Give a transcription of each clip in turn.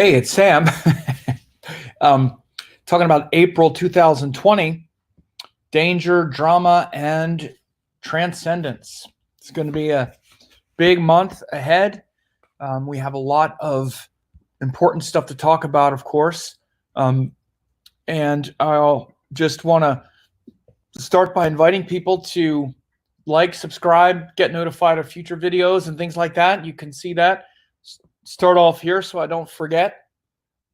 Hey, it's Sam. Talking about April 2020, danger, drama, and transcendence. It's going to be a big month ahead. We have a lot of important stuff to talk about, of course. And I'll just want to start by inviting people to like, subscribe, get notified of future videos and things like that. You can see that. Start off here so I don't forget.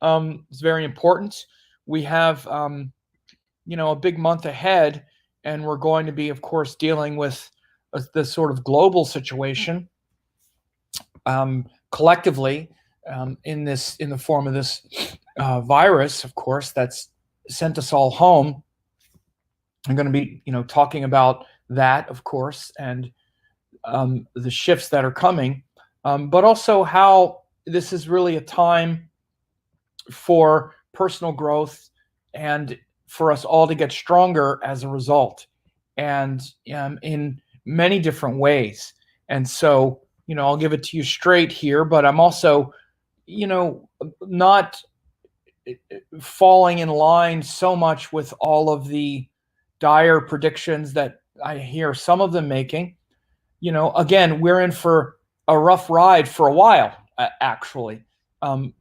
It's very important. We have, a big month ahead, and we're going to be, of course, dealing with this sort of global situation collectively in the form of this virus, of course, that's sent us all home. I'm going to be, talking about that, of course, and the shifts that are coming, but also how this is really a time for personal growth and for us all to get stronger as a result, and in many different ways. And so, I'll give it to you straight here, but I'm also, not falling in line so much with all of the dire predictions that I hear some of them making. Again, we're in for a rough ride for a while, actually. And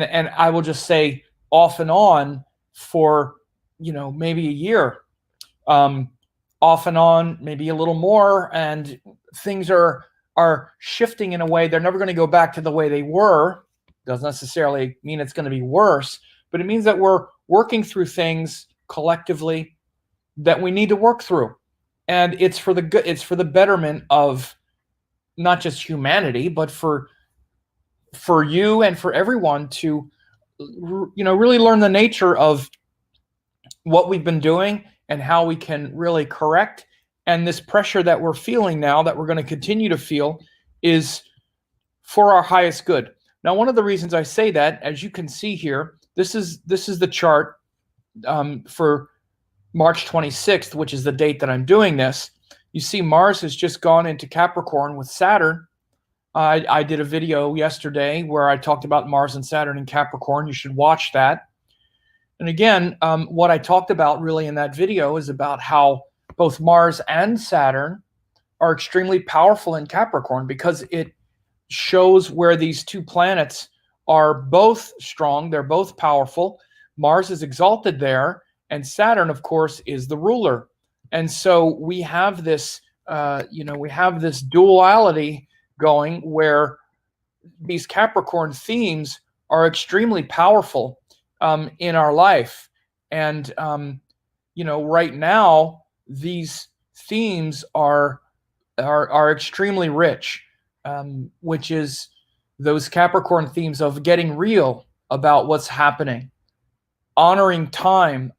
I will just say off and on for, maybe a year, off and on, maybe a little more. And things are shifting in a way. They're never going to go back to the way they were. Doesn't necessarily mean it's going to be worse, but it means that we're working through things collectively that we need to work through. And it's for the good, it's for the betterment of not just humanity, but for you and for everyone to, really learn the nature of what we've been doing and how we can really correct. And this pressure that we're feeling now, that we're going to continue to feel, is for our highest good. Now, one of the reasons I say that, as you can see here, this is the chart for March 26th, which is the date that I'm doing this. You see Mars has just gone into Capricorn with Saturn. I did a video yesterday where I talked about Mars and Saturn in Capricorn. You should watch that. And again, what I talked about really in that video is about how both Mars and Saturn are extremely powerful in Capricorn, because it shows where these two planets are both strong. They're both powerful. Mars is exalted there, and Saturn, of course, is the ruler. And so we have this, we have this duality going where these Capricorn themes are extremely powerful in our life. And, right now, these themes are extremely rich, which is those Capricorn themes of getting real about what's happening, honoring time,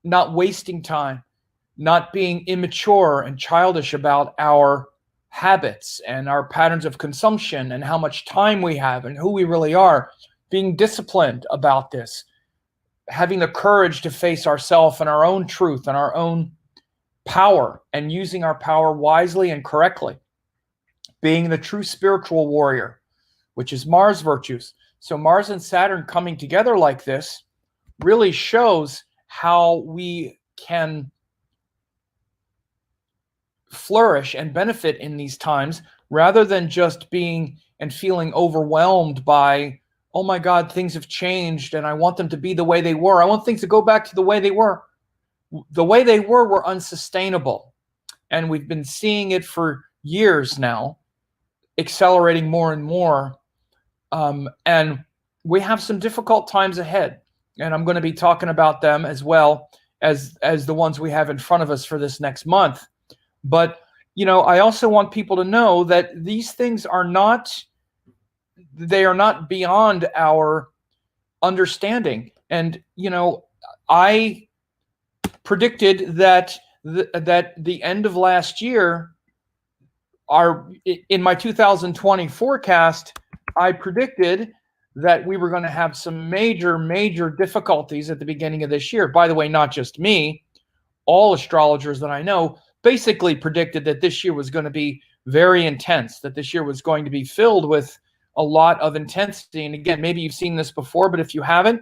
not wasting time, not being immature and childish about our habits and our patterns of consumption and how much time we have and who we really are, being disciplined about this, having the courage to face ourselves and our own truth and our own power, and using our power wisely and correctly, being the true spiritual warrior, which is Mars virtues. So Mars and Saturn coming together like this really shows how we can flourish and benefit in these times, rather than just being and feeling overwhelmed by, oh my God, things have changed and I want them to be the way they were. I want things to go back to the way they were. The way they were unsustainable. And we've been seeing it for years now, accelerating more and more. And we have some difficult times ahead. And I'm going to be talking about them as well as the ones we have in front of us for this next month. But, I also want people to know that these things are not beyond our understanding. And, I predicted that the end of last year, in my 2020 forecast, I predicted that we were going to have some major, major difficulties at the beginning of this year. By the way, not just me, all astrologers that I know basically predicted that this year was going to be very intense, that this year was going to be filled with a lot of intensity. And again, maybe you've seen this before, but if you haven't,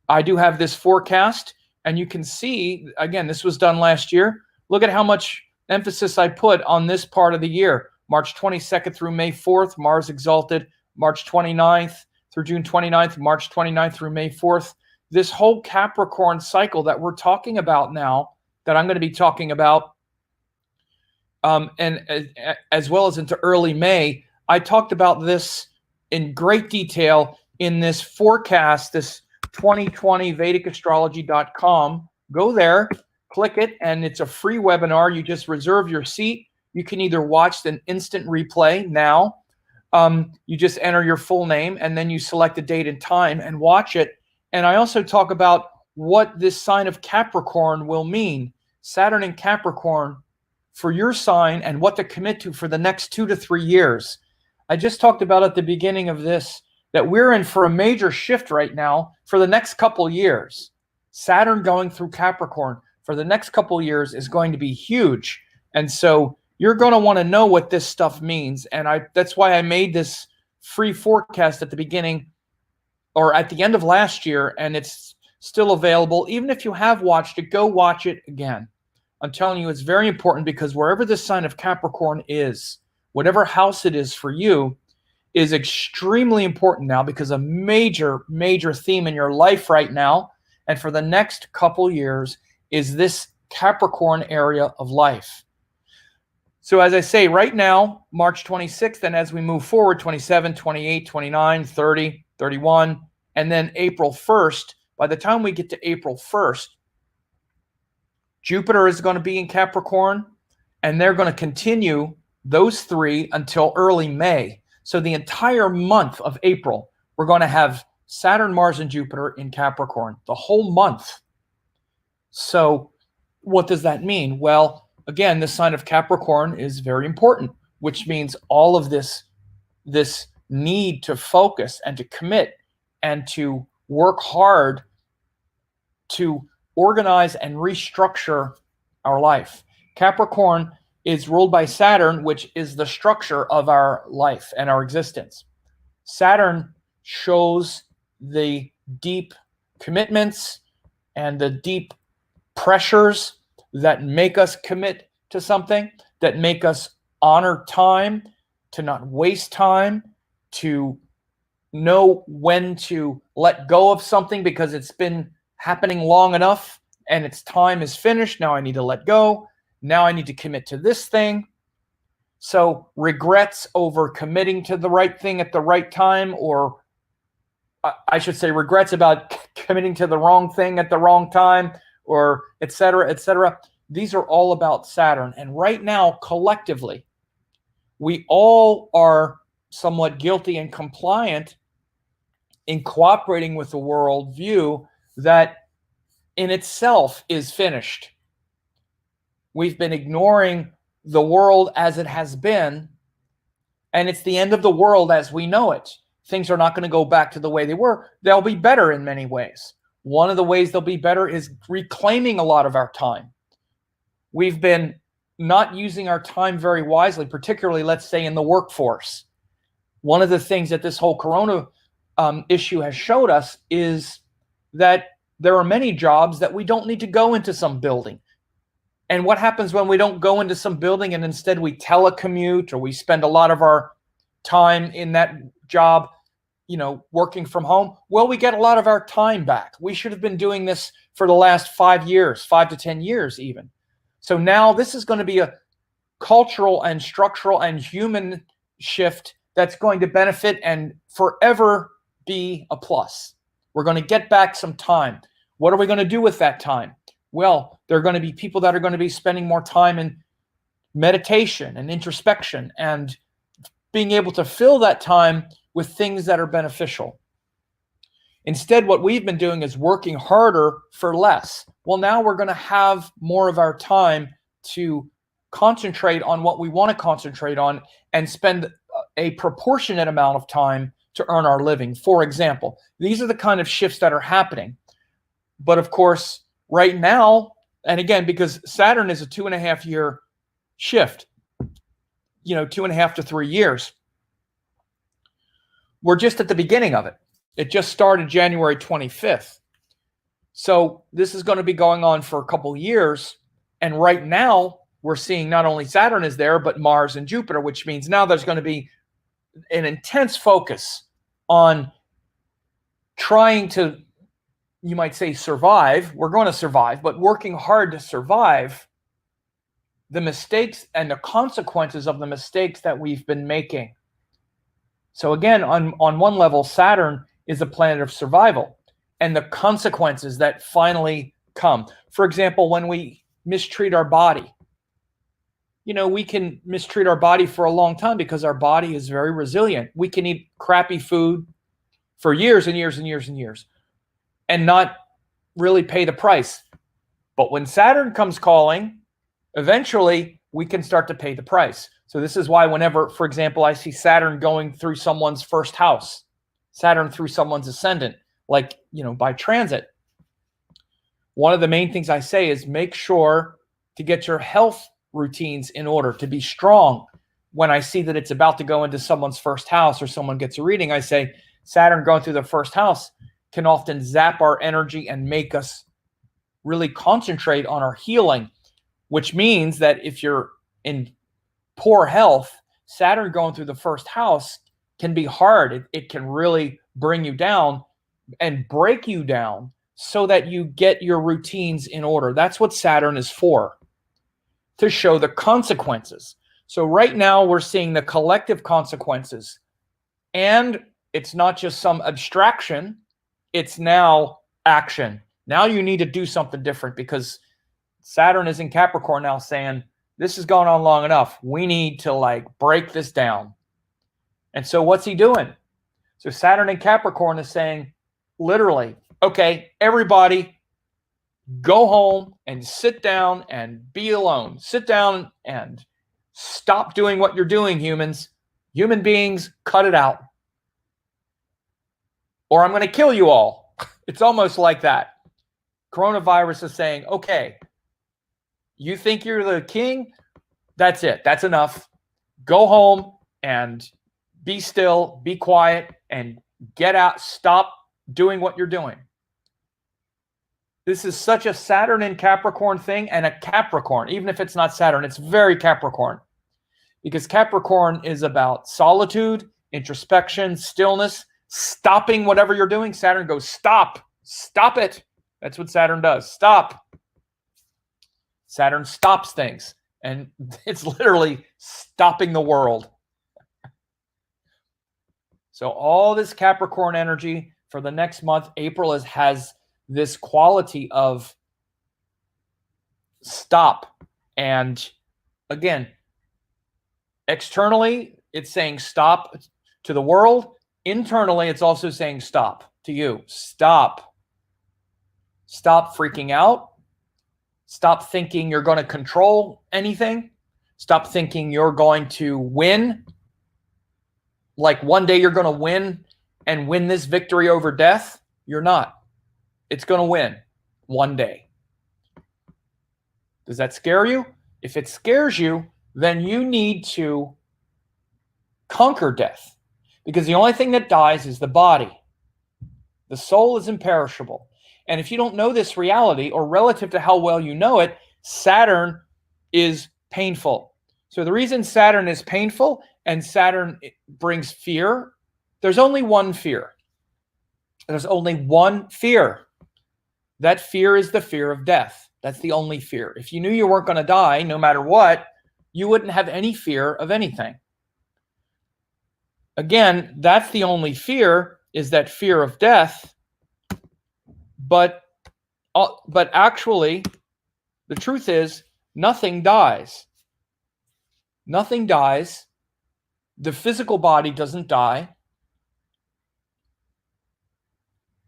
I do have this forecast, and you can see, again, this was done last year. Look at how much emphasis I put on this part of the year. March 22nd through May 4th, Mars exalted. March 29th through June 29th, March 29th through May 4th. This whole Capricorn cycle that we're talking about now, that I'm going to be talking about, and as well as into early May, I talked about this in great detail in this forecast, this 2020 vedicastrology.com. Go there, click it, and it's a free webinar. You just reserve your seat. You can either watch an instant replay now. You just enter your full name, and then you select a date and time and watch it. And I also talk about what this sign of Capricorn will mean. Saturn in Capricorn for your sign, and what to commit to for the next 2 to 3 years. I just talked about at the beginning of this that we're in for a major shift right now for the next couple years. Saturn going through Capricorn for the next couple years is going to be huge. And so you're going to want to know what this stuff means. And that's why I made this free forecast at the beginning or at the end of last year, and it's still available. Even if you have watched it, go watch it again. I'm telling you, it's very important, because wherever this sign of Capricorn is, whatever house it is for you, is extremely important now, because a major, major theme in your life right now and for the next couple years is this Capricorn area of life. So as I say, right now, March 26th, and as we move forward, 27, 28, 29, 30, 31, and then April 1st, by the time we get to April 1st, Jupiter is going to be in Capricorn, and they're going to continue those three until early May. So the entire month of April, we're going to have Saturn, Mars, and Jupiter in Capricorn, the whole month. So what does that mean? Well, again, the sign of Capricorn is very important, which means all of this need to focus and to commit and to work hard to organize and restructure our life. Capricorn is ruled by Saturn, which is the structure of our life and our existence. Saturn shows the deep commitments and the deep pressures that make us commit to something, that make us honor time, to not waste time, to know when to let go of something because it's been happening long enough and its time is finished. Now I need to let go. Now I need to commit to this thing. So regrets over committing to the right thing at the right time, or I should say regrets about committing to the wrong thing at the wrong time, or et cetera, et cetera. These are all about Saturn. And right now, collectively, we all are somewhat guilty and compliant in cooperating with the world view that in itself is finished. We've been ignoring the world as it has been, and it's the end of the world as we know it. Things are not going to go back to the way they were. They'll be better in many ways. One of the ways they'll be better is reclaiming a lot of our time. We've been not using our time very wisely, particularly, let's say, in the workforce. One of the things that this whole corona issue has showed us is that there are many jobs that we don't need to go into some building. And what happens when we don't go into some building and instead we telecommute, or we spend a lot of our time in that job, working from home? Well, we get a lot of our time back. We should have been doing this for the last 5 years, 5 to 10 years even. So now this is going to be a cultural and structural and human shift that's going to benefit and forever be a plus. We're going to get back some time. What are we going to do with that time? Well, there are going to be people that are going to be spending more time in meditation and introspection and being able to fill that time with things that are beneficial. Instead, what we've been doing is working harder for less. Well, now we're going to have more of our time to concentrate on what we want to concentrate on and spend a proportionate amount of time to earn our living. For example, these are the kind of shifts that are happening. But of course, right now, and again, because Saturn is a 2.5 year shift, 2.5 to 3 years. we're just at the beginning of it. It just started January 25th. So this is going to be going on for a couple of years. And right now, we're seeing not only Saturn is there, but Mars and Jupiter, which means now there's going to be an intense focus on trying to, you might say, survive. We're going to survive, but working hard to survive the mistakes and the consequences of the mistakes that we've been making. So again, on one level, Saturn is a planet of survival and the consequences that finally come. For example, when we mistreat our body, we can mistreat our body for a long time because our body is very resilient. We can eat crappy food for years and years and years and years and not really pay the price. But when Saturn comes calling, eventually we can start to pay the price. So this is why whenever, for example, I see Saturn going through someone's first house, Saturn through someone's ascendant, like, by transit, one of the main things I say is make sure to get your health routines in order, to be strong. When I see that it's about to go into someone's first house or someone gets a reading, I say Saturn going through the first house can often zap our energy and make us really concentrate on our healing, which means that if you're in poor health, Saturn going through the first house can be hard. It can really bring you down and break you down so that you get your routines in order. That's what Saturn is for, to show the consequences. So right now we're seeing the collective consequences, and it's not just some abstraction, it's now action. Now you need to do something different because Saturn is in Capricorn now saying, this has gone on long enough. We need to break this down. And so what's he doing? So Saturn in Capricorn is saying, literally, okay, everybody go home and sit down and be alone. Sit down and stop doing what you're doing, humans. Human beings, cut it out. Or I'm going to kill you all. It's almost like that. Coronavirus is saying, okay, you think you're the king? That's it. That's enough. Go home and be still, be quiet, and get out. Stop doing what you're doing. This is such a Saturn in Capricorn thing, and a Capricorn, even if it's not Saturn, it's very Capricorn. Because Capricorn is about solitude, introspection, stillness, stopping whatever you're doing. Saturn goes, stop. Stop it. That's what Saturn does. Stop. Saturn stops things, and it's literally stopping the world. So all this Capricorn energy for the next month, April, has this quality of stop. And again, externally, it's saying stop to the world. Internally, it's also saying stop to you. Stop. Stop freaking out. Stop thinking you're going to control anything. Stop thinking you're going to win. Like one day you're going to win and win this victory over death. You're not. It's going to win one day. Does that scare you? If it scares you, then you need to conquer death. Because the only thing that dies is the body. The soul is imperishable. And if you don't know this reality, or relative to how well you know it, Saturn is painful. So the reason Saturn is painful and Saturn brings fear, there's only one fear. There's only one fear. That fear is the fear of death. That's the only fear. If you knew you weren't going to die, no matter what, you wouldn't have any fear of anything. Again, that's the only fear, is that fear of death. But actually, the truth is, nothing dies. Nothing dies. The physical body doesn't die.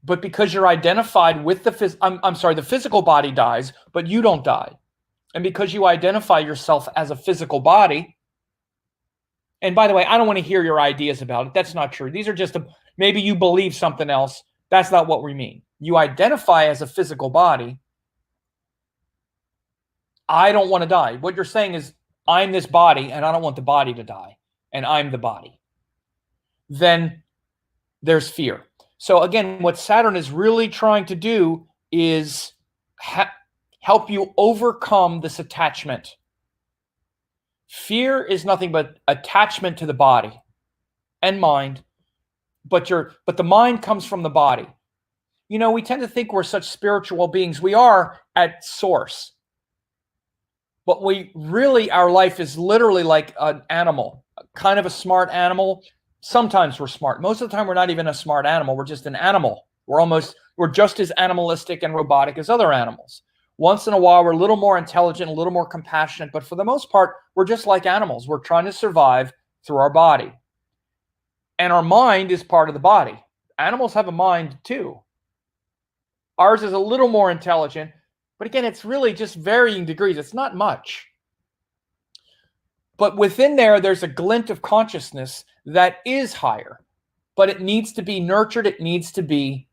But because you're identified with the physical body dies, but you don't die. And because you identify yourself as a physical body, and by the way, I don't want to hear your ideas about it. That's not true. These are just, maybe you believe something else. That's not what we mean. You identify as a physical body. I don't want to die. What you're saying is, I'm this body and I don't want the body to die. And I'm the body. Then there's fear. So again, what Saturn is really trying to do is help you overcome this attachment. Fear is nothing but attachment to the body and mind, but the mind comes from the body. You know, we tend to think we're such spiritual beings. We are at source. But we really, our life is literally like an animal, kind of a smart animal. Sometimes we're smart. Most of the time, we're not even a smart animal. We're just an animal. We're just as animalistic and robotic as other animals. Once in a while, we're a little more intelligent, a little more compassionate. But for the most part, we're just like animals. We're trying to survive through our body. And our mind is part of the body. Animals have a mind too. Ours is a little more intelligent. But again, it's really just varying degrees. It's not much. But within there's a glint of consciousness that is higher. But it needs to be nurtured. It needs to be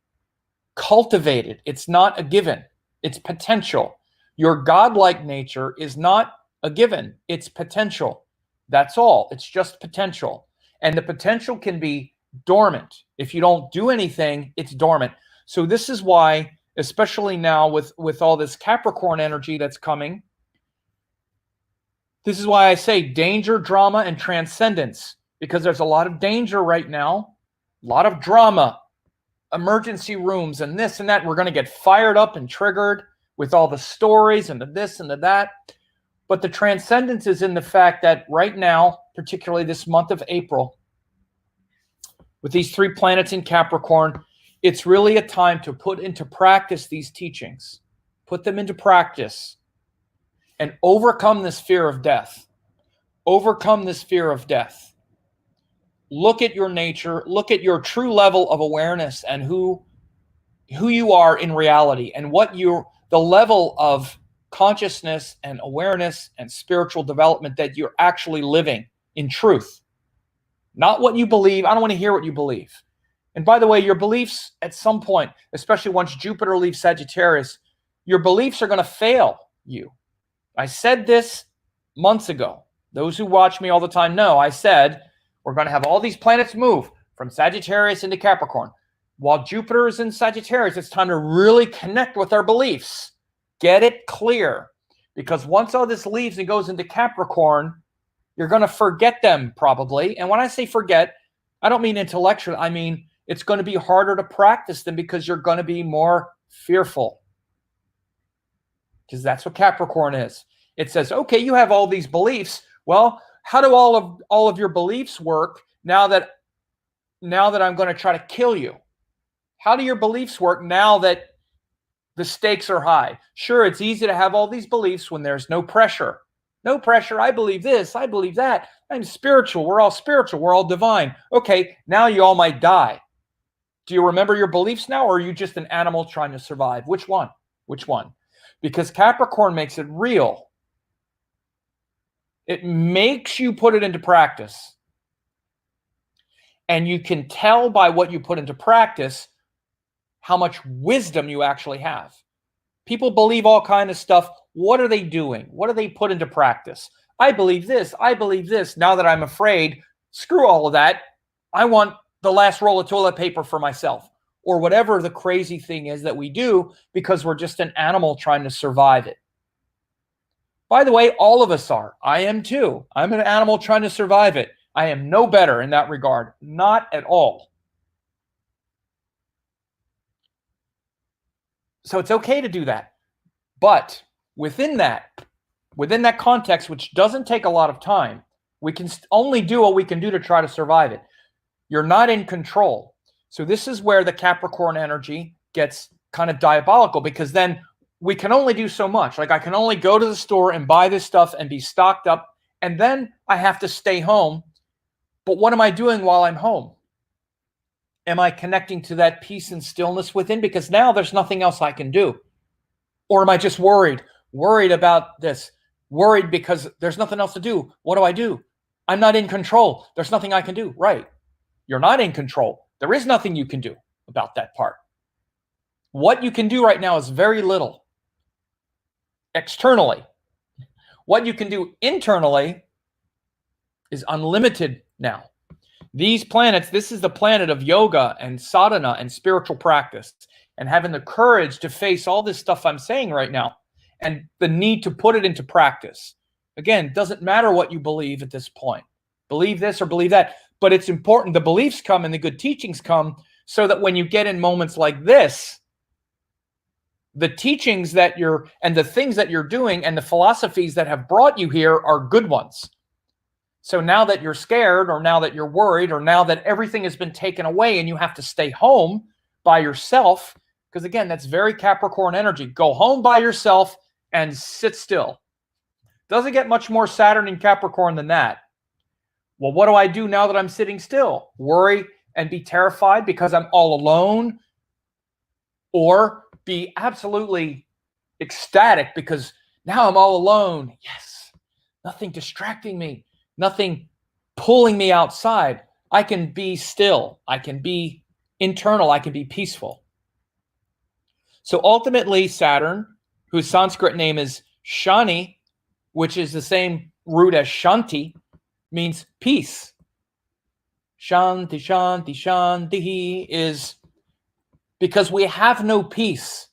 cultivated. It's not a given. It's potential. Your godlike nature is not a given. It's potential. That's all. It's just potential. And the potential can be dormant. If you don't do anything, it's dormant. So this is why, especially now with all this Capricorn energy that's coming, this is why I say danger, drama, and transcendence, because there's a lot of danger right now, a lot of drama, emergency rooms and this and that. We're going to get fired up and triggered with all the stories and the this and the that. But the transcendence is in the fact that right now, particularly this month of April, with these 3 planets in Capricorn, it's really a time to put into practice these teachings, put them into practice, and overcome this fear of death. Overcome this fear of death. Look at your nature, look at your true level of awareness and who you are in reality, and the level of consciousness and awareness and spiritual development that you're actually living in truth. Not what you believe. I don't want to hear what you believe. And by the way, your beliefs at some point, especially once Jupiter leaves Sagittarius, your beliefs are going to fail you. I said this months ago. Those who watch me all the time know I said we're going to have all these planets move from Sagittarius into Capricorn. While Jupiter is in Sagittarius, it's time to really connect with our beliefs. Get it clear. Because once all this leaves and goes into Capricorn, you're going to forget them probably. And when I say forget, I don't mean intellectual. I mean, it's going to be harder to practice them because you're going to be more fearful. Because that's what Capricorn is. It says, okay, you have all these beliefs. Well, how do all of your beliefs work now that I'm going to try to kill you? How do your beliefs work now that the stakes are high? Sure, it's easy to have all these beliefs when there's no pressure. No pressure. I believe this. I believe that. I'm spiritual. We're all spiritual. We're all divine. Okay, now you all might die. Do you remember your beliefs now, or are you just an animal trying to survive? Which one? Which one? Because Capricorn makes it real. It makes you put it into practice. And you can tell by what you put into practice how much wisdom you actually have. People believe all kinds of stuff. What are they doing? What do they put into practice? I believe this. I believe this. Now that I'm afraid, screw all of that. I want the last roll of toilet paper for myself, or whatever the crazy thing is that we do because we're just an animal trying to survive it. By the way, all of us are. I am too. I'm an animal trying to survive it. I am no better in that regard. Not at all. So it's okay to do that. But within that context, which doesn't take a lot of time, we can only do what we can do to try to survive it. You're not in control. So this is where the Capricorn energy gets kind of diabolical, because then we can only do so much. Like I can only go to the store and buy this stuff and be stocked up, and then I have to stay home. But what am I doing while I'm home? Am I connecting to that peace and stillness within? Because now there's nothing else I can do. Or am I just worried about this? Worried because there's nothing else to do. What do I do? I'm not in control. There's nothing I can do. Right. You're not in control. There is nothing you can do about that part. What you can do right now is very little. Externally. What you can do internally is unlimited now. These planets, this is the planet of yoga and sadhana and spiritual practice and having the courage to face all this stuff I'm saying right now and the need to put it into practice. Again, it doesn't matter what you believe at this point. Believe this or believe that, but it's important the beliefs come and the good teachings come so that when you get in moments like this, the teachings that you're and the things that you're doing and the philosophies that have brought you here are good ones. So now that you're scared or now that you're worried or now that everything has been taken away and you have to stay home by yourself, because again, that's very Capricorn energy. Go home by yourself and sit still. Doesn't get much more Saturn in Capricorn than that. Well, what do I do now that I'm sitting still? Worry and be terrified because I'm all alone? Or be absolutely ecstatic because now I'm all alone. Yes, nothing distracting me. Nothing pulling me outside. I can be still. I can be internal. I can be peaceful. So ultimately, Saturn, whose Sanskrit name is Shani, which is the same root as Shanti, means peace. Shanti, Shanti, Shanti is because we have no peace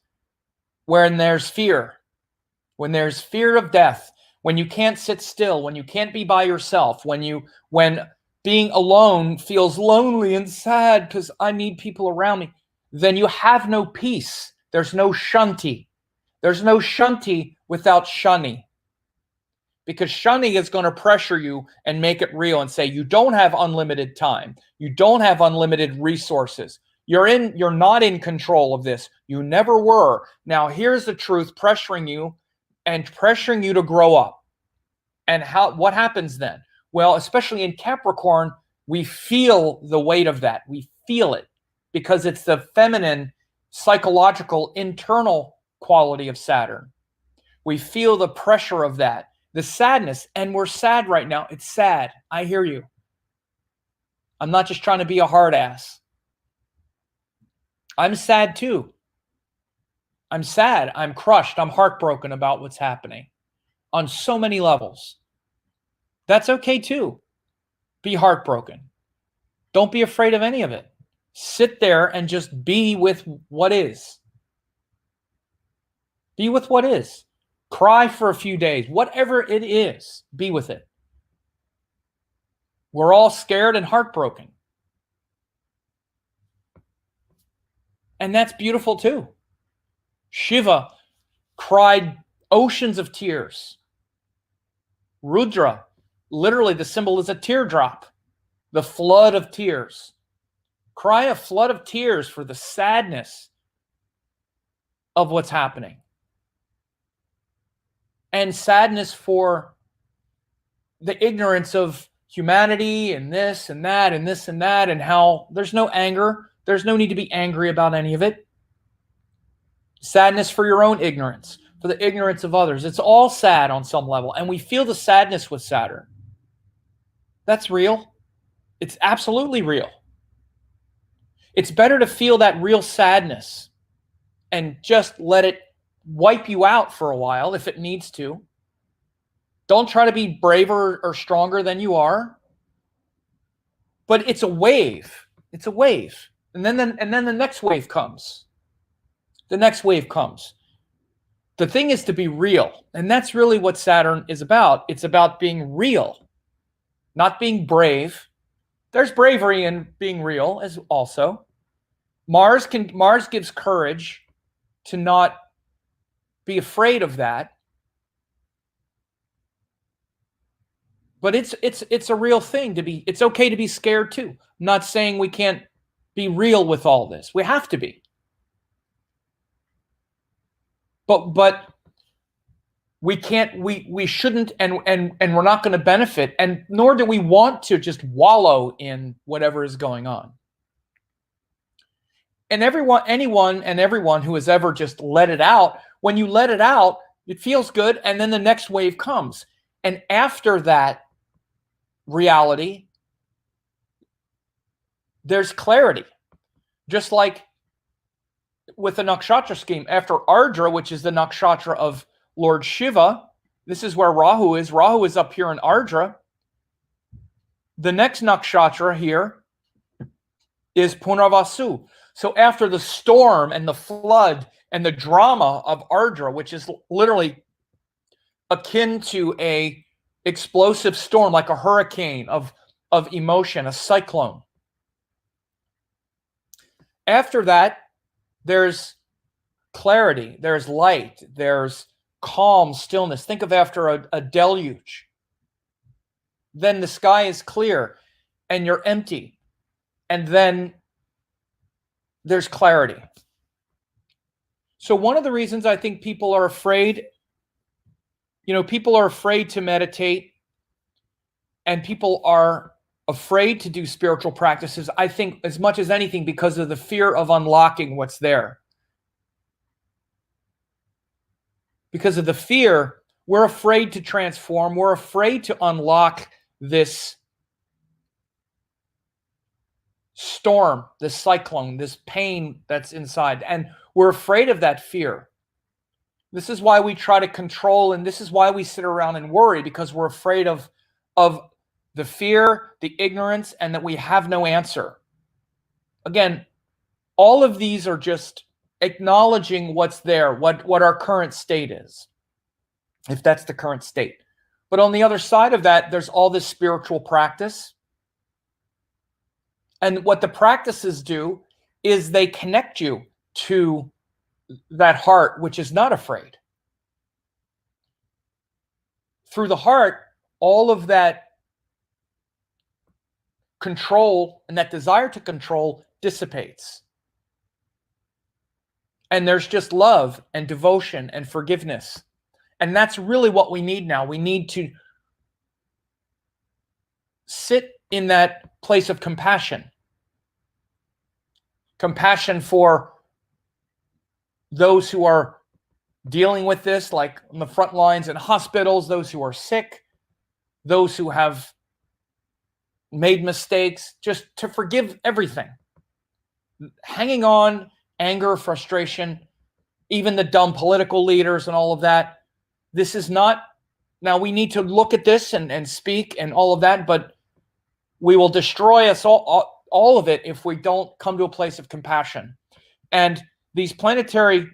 when there's fear, when there's fear of death, when you can't sit still, when you can't be by yourself, when being alone feels lonely and sad because I need people around me, then you have no peace. There's no Shanti. There's no Shanti without Shani. Because Shani is going to pressure you and make it real and say, you don't have unlimited time. You don't have unlimited resources. You're not in control of this. You never were. Now here's the truth pressuring you and pressuring you to grow up. And what happens then? Well, especially in Capricorn, we feel the weight of that. We feel it because it's the feminine, psychological, internal quality of Saturn. We feel the pressure of that, the sadness, and we're sad right now. It's sad. I hear you. I'm not just trying to be a hard ass. I'm sad too. I'm sad. I'm crushed. I'm heartbroken about what's happening on so many levels. That's okay too. Be heartbroken. Don't be afraid of any of it. Sit there and just be with what is. Be with what is. Cry for a few days. Whatever it is, be with it. We're all scared and heartbroken. And that's beautiful too. Shiva cried oceans of tears. Rudra, literally the symbol is a teardrop, the flood of tears. Cry a flood of tears for the sadness of what's happening. And sadness for the ignorance of humanity and this and that and this and that and how there's no anger. There's no need to be angry about any of it. Sadness for your own ignorance, for the ignorance of others. It's all sad on some level. And we feel the sadness with Saturn. That's real. It's absolutely real. It's better to feel that real sadness and just let it wipe you out for a while if it needs to. Don't try to be braver or stronger than you are. But it's a wave. It's a wave. And then the next wave comes. The next wave comes. The thing is to be real. And that's really what Saturn is about. It's about being real, not being brave. There's bravery in being real as also. Mars gives courage to not be afraid of that. But it's a real thing to be. It's okay to be scared too. I'm not saying we can't be real with all this. We have to be. But we can't, we shouldn't, and we're not going to benefit, and nor do we want to just wallow in whatever is going on. And anyone who has ever just let it out, when you let it out, it feels good, and then the next wave comes. And after that reality, there's clarity. Just like with the nakshatra scheme, after Ardra, which is the nakshatra of Lord Shiva, this is where Rahu is. Rahu is up here in Ardra. The next nakshatra here is Punarvasu. So after the storm and the flood and the drama of Ardra, which is literally akin to a explosive storm, like a hurricane of emotion, a cyclone. After that, there's clarity, there's light, there's calm, stillness. Think of after a deluge. Then the sky is clear and you're empty. And then there's clarity. So one of the reasons I think people are afraid, people are afraid to meditate and people are afraid to do spiritual practices, I think, as much as anything, because of the fear of unlocking what's there. Because of the fear, we're afraid to transform. We're afraid to unlock this storm, this cyclone, this pain that's inside. And we're afraid of that fear. This is why we try to control, and this is why we sit around and worry, because we're afraid of the fear, the ignorance, and that we have no answer. Again, all of these are just acknowledging what's there, what our current state is, if that's the current state. But on the other side of that, there's all this spiritual practice. And what the practices do is they connect you to that heart, which is not afraid. Through the heart, all of that control and that desire to control dissipates. And there's just love and devotion and forgiveness. And that's really what we need now. We need to sit in that place of compassion. Compassion for those who are dealing with this, like on the front lines in hospitals, those who are sick, those who have made mistakes, just to forgive everything. Hanging on, anger, frustration, even the dumb political leaders and all of that. This is not, now we need to look at this and speak and all of that, but we will destroy us all of it if we don't come to a place of compassion. And these planetary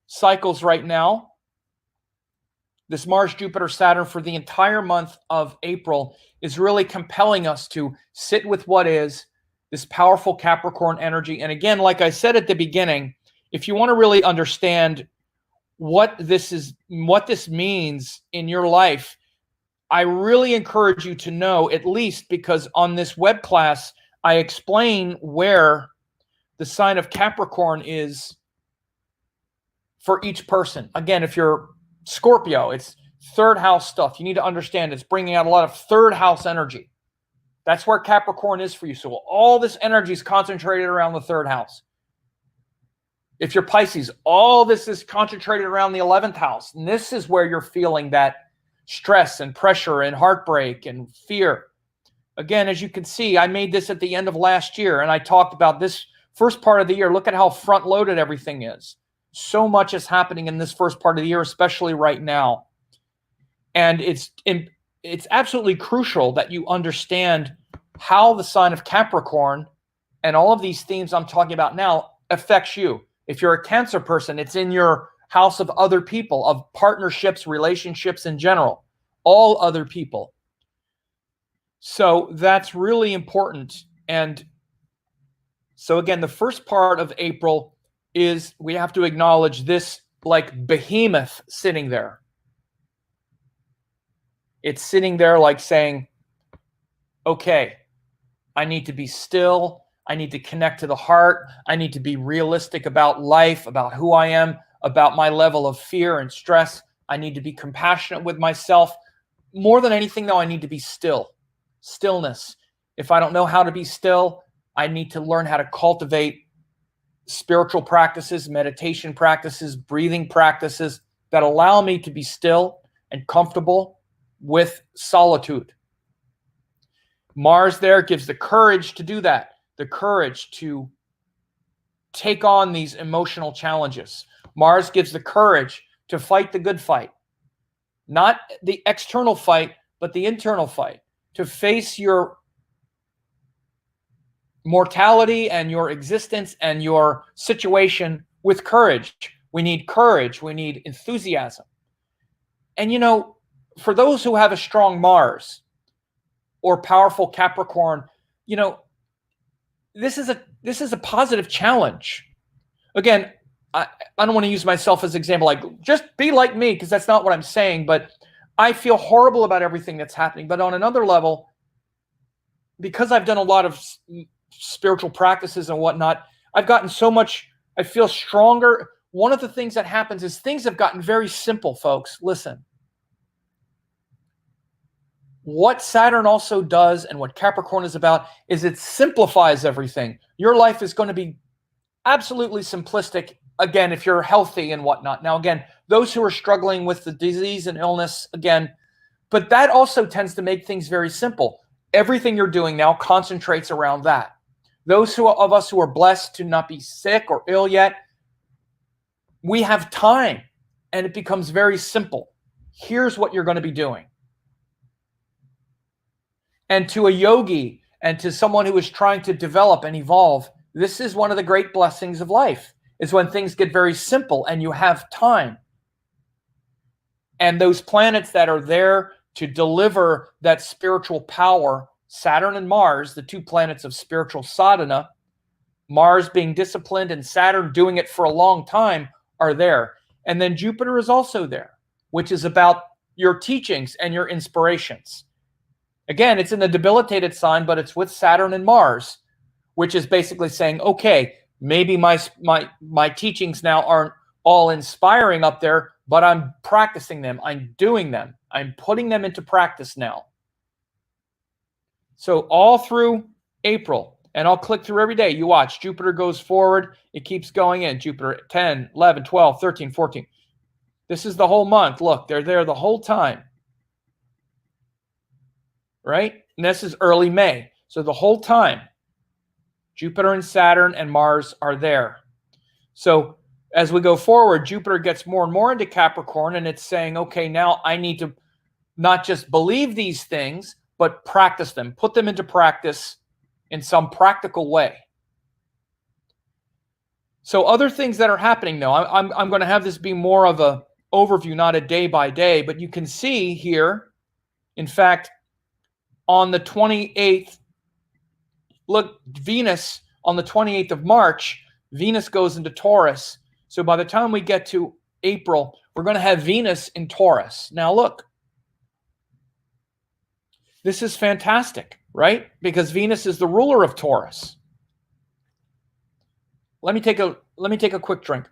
cycles right now, this Mars, Jupiter, Saturn for the entire month of April is really compelling us to sit with what is this powerful Capricorn energy. And again, like I said at the beginning, if you want to really understand what this means in your life, I really encourage you to know, at least because on this web class, I explain where the sign of Capricorn is for each person. Again, if you're Scorpio, it's third house stuff. You need to understand it's bringing out a lot of third house energy. That's where Capricorn is for you. So all this energy is concentrated around the third house. If you're Pisces, all this is concentrated around the 11th house. And this is where you're feeling that stress and pressure and heartbreak and fear. Again, as you can see, I made this at the end of last year, and I talked about this first part of the year. Look at how front-loaded everything is. So much is happening in this first part of the year, especially right now. And it's absolutely crucial that you understand how the sign of Capricorn and all of these themes I'm talking about now affects you. If you're a Cancer person, it's in your house of other people, of partnerships, relationships in general, all other people. So that's really important. And so again, the first part of April is we have to acknowledge this like behemoth sitting there. It's sitting there like saying, okay, I need to be still. I need to connect to the heart. I need to be realistic about life, about who I am, about my level of fear and stress. I need to be compassionate with myself. More than anything, though, I need to be still. Stillness. If I don't know how to be still, I need to learn how to cultivate spiritual practices, meditation practices, breathing practices that allow me to be still and comfortable with solitude. Mars there gives the courage to do that, the courage to take on these emotional challenges. Mars gives the courage to fight the good fight. Not the external fight, but the internal fight. To face your mortality and your existence and your situation with courage. We need courage. We need enthusiasm. And, you know, for those who have a strong Mars or powerful Capricorn, you know, this is a positive challenge. Again, I don't want to use myself as an example, like just be like me, because that's not what I'm saying, but I feel horrible about everything that's happening. But on another level, because I've done a lot of spiritual practices and whatnot, I've gotten so much, I feel stronger. One of the things that happens is things have gotten very simple, folks. Listen. What Saturn also does and what Capricorn is about is it simplifies everything. Your life is going to be absolutely simplistic, again, if you're healthy and whatnot. Now, again, those who are struggling with the disease and illness, again, but that also tends to make things very simple. Everything you're doing now concentrates around that. Those of us who are blessed to not be sick or ill yet, we have time and it becomes very simple. Here's what you're going to be doing. And to a yogi and to someone who is trying to develop and evolve, this is one of the great blessings of life, is when things get very simple and you have time. And those planets that are there to deliver that spiritual power, Saturn and Mars, the two planets of spiritual sadhana, Mars being disciplined and Saturn doing it for a long time, are there. And then Jupiter is also there, which is about your teachings and your inspirations. Again, it's in the debilitated sign, but it's with Saturn and Mars, which is basically saying, okay, maybe my teachings now aren't all inspiring up there, but I'm practicing them. I'm doing them. I'm putting them into practice now. So all through April, and I'll click through every day. You watch. Jupiter goes forward. It keeps going in. Jupiter 10, 11, 12, 13, 14. This is the whole month. Look, they're there the whole time. Right? And this is early May. So the whole time, Jupiter and Saturn and Mars are there. So as we go forward, Jupiter gets more and more into Capricorn, and it's saying, okay, now I need to not just believe these things, but practice them, put them into practice in some practical way. So other things that are happening now, I'm going to have this be more of an overview, not a day by day, but you can see here, in fact, on the 28th, look, Venus, on the 28th of March, Venus goes into Taurus. So by the time we get to April, we're going to have Venus in Taurus. Now look, this is fantastic, right? Because Venus is the ruler of Taurus. Let me take a quick drink.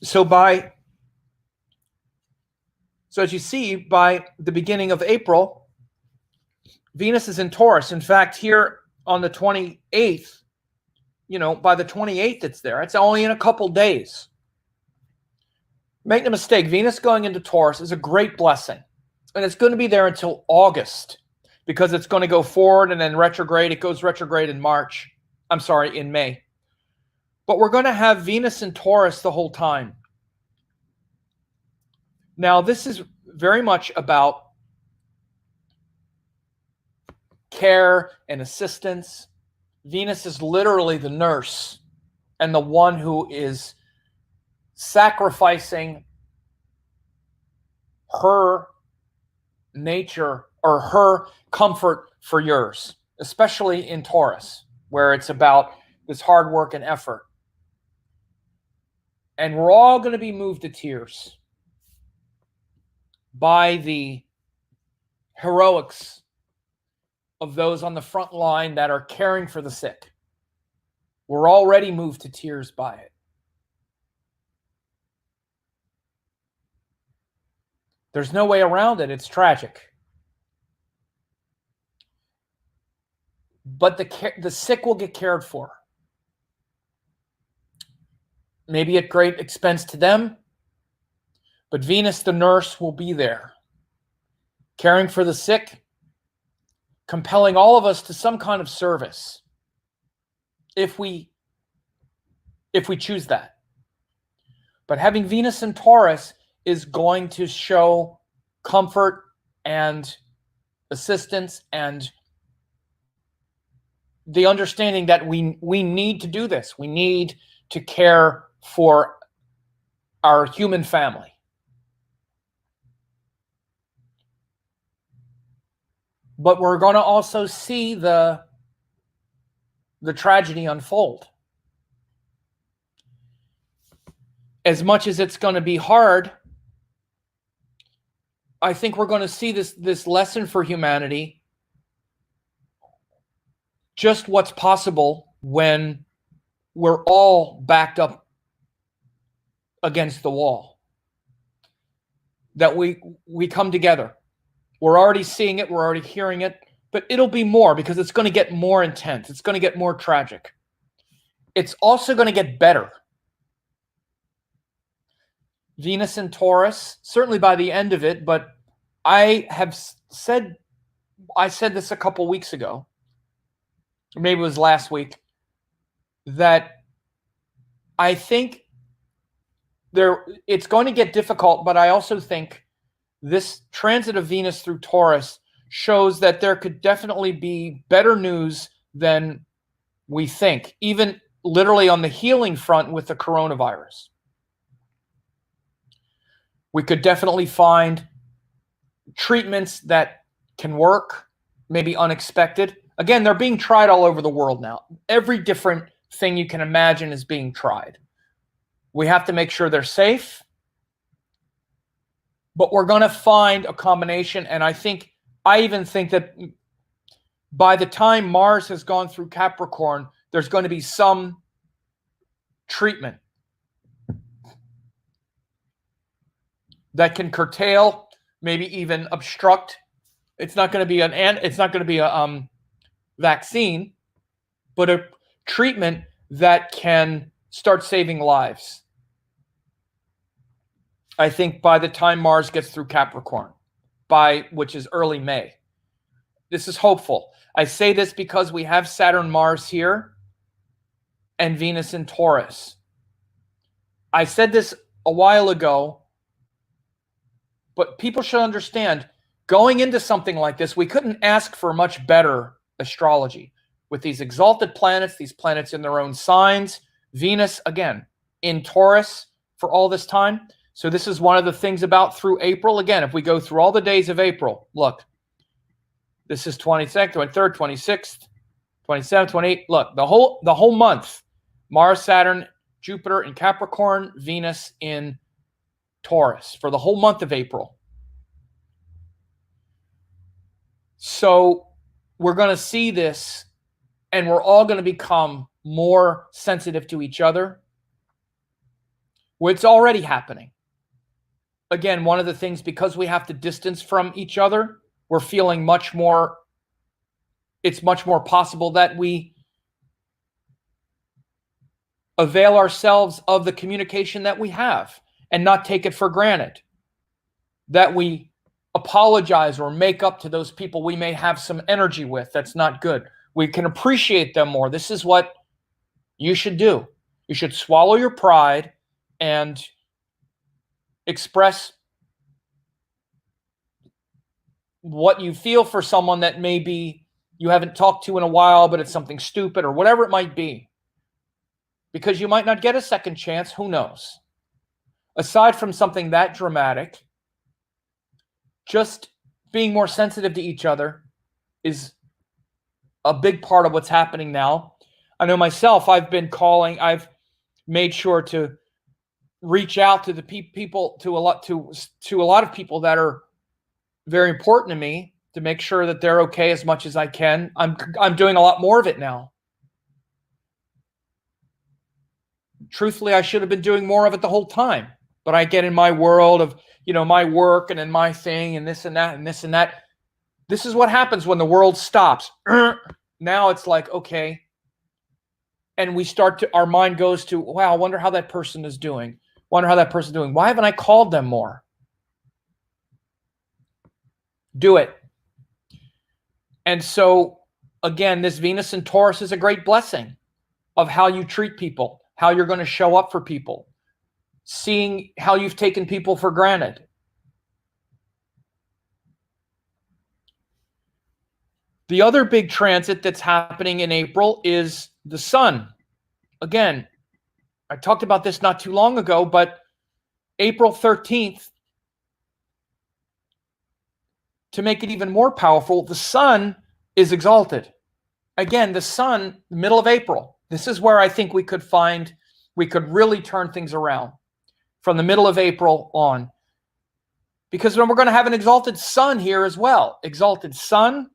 So as you see, by the beginning of April, Venus is in Taurus. In fact, here on the 28th, you know, by the 28th it's there. It's only in a couple days. Make no mistake, Venus going into Taurus is a great blessing. And it's going to be there until August because it's going to go forward and then retrograde. It goes retrograde in March. I'm sorry, in May. But we're going to have Venus in Taurus the whole time. Now, this is very much about care and assistance. Venus is literally the nurse and the one who is sacrificing her nature or her comfort for yours, especially in Taurus, where it's about this hard work and effort. And we're all going to be moved to tears by the heroics of those on the front line that are caring for the sick. We're already moved to tears by it. There's no way around it. It's tragic. But the sick will get cared for. Maybe at great expense to them, but Venus, the nurse, will be there, caring for the sick, compelling all of us to some kind of service, if we choose that. But having Venus in Taurus is going to show comfort and assistance and the understanding that we need to do this. We need to care for our human family. But we're going to also see the tragedy unfold. As much as it's going to be hard, I think we're going to see this lesson for humanity, just what's possible when we're all backed up against the wall. That we come together. We're already seeing it, we're already hearing it, but it'll be more because it's going to get more intense. It's going to get more tragic. It's also going to get better. Venus in Taurus, certainly by the end of it, but I said this a couple weeks ago, or maybe it was last week, that I think it's going to get difficult, but I also think this transit of Venus through Taurus shows that there could definitely be better news than we think, even literally on the healing front with the coronavirus. We could definitely find treatments that can work, maybe unexpected. Again, they're being tried all over the world now. Every different thing you can imagine is being tried. We have to make sure they're safe, but we're going to find a combination. And I even think that by the time Mars has gone through Capricorn, there's going to be some treatment that can curtail, maybe even obstruct. It's not going to be a vaccine, but a treatment that can start saving lives. I think by the time Mars gets through Capricorn, which is early May. This is hopeful. I say this because we have Saturn, Mars here, and Venus in Taurus. I said this a while ago, but people should understand, going into something like this, we couldn't ask for much better astrology. With these exalted planets, these planets in their own signs, Venus, again, in Taurus for all this time. So this is one of the things about through April. Again, if we go through all the days of April, look, this is 22nd, 23rd, 26th, 27th, 28th. Look, the whole month, Mars, Saturn, Jupiter in Capricorn, Venus in Taurus for the whole month of April. So we're going to see this, and we're all going to become more sensitive to each other. It's already happening. Again, one of the things, because we have to distance from each other, we're feeling it's much more possible that we avail ourselves of the communication that we have and not take it for granted. That we apologize or make up to those people we may have some energy with that's not good. We can appreciate them more. This is what you should do. You should swallow your pride and express what you feel for someone that maybe you haven't talked to in a while, but it's something stupid or whatever it might be. Because you might not get a second chance, who knows? Aside from something that dramatic, just being more sensitive to each other is a big part of what's happening now. I know myself, I've made sure to reach out to the people, to a lot of people that are very important to me, to make sure that they're okay as much as I can. I'm doing a lot more of it now. Truthfully, I should have been doing more of it the whole time, but I get in my world of, my work and in my thing and this and that and this and that. This is what happens when the world stops. Now it's like, okay. And our mind goes to, wow, I wonder how that person is doing. Why haven't I called them more? Do it. And so, again, this Venus in Taurus is a great blessing of how you treat people, how you're going to show up for people. seeing how you've taken people for granted. The other big transit that's happening in April is the sun. Again, I talked about this not too long ago, but April 13th, to make it even more powerful, the sun is exalted. Again, the sun, middle of April. This is where I think we could really turn things around from the middle of April on. Because then we're going to have an exalted sun here as well. Exalted sun,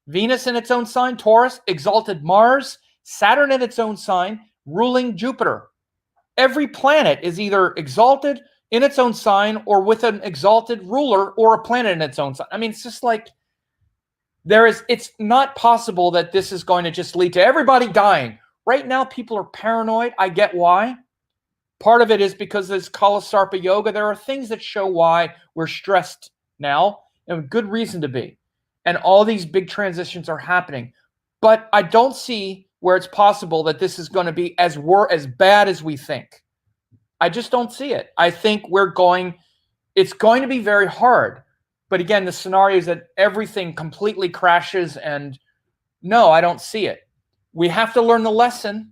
Venus in its own sign, Taurus, exalted Mars, Saturn in its own sign, ruling Jupiter. Every planet is either exalted in its own sign or with an exalted ruler or a planet in its own sign. I mean, it's just like it's not possible that this is going to just lead to everybody dying. Right now, people are paranoid. I get why. Part of it is because there's Kalasarpa yoga. There are things that show why we're stressed now, and good reason to be. And all these big transitions are happening. But I don't see where it's possible that this is going to be as bad as we think. I just don't see it. I think it's going to be very hard. But again, the scenario is that everything completely crashes, and no, I don't see it. We have to learn the lesson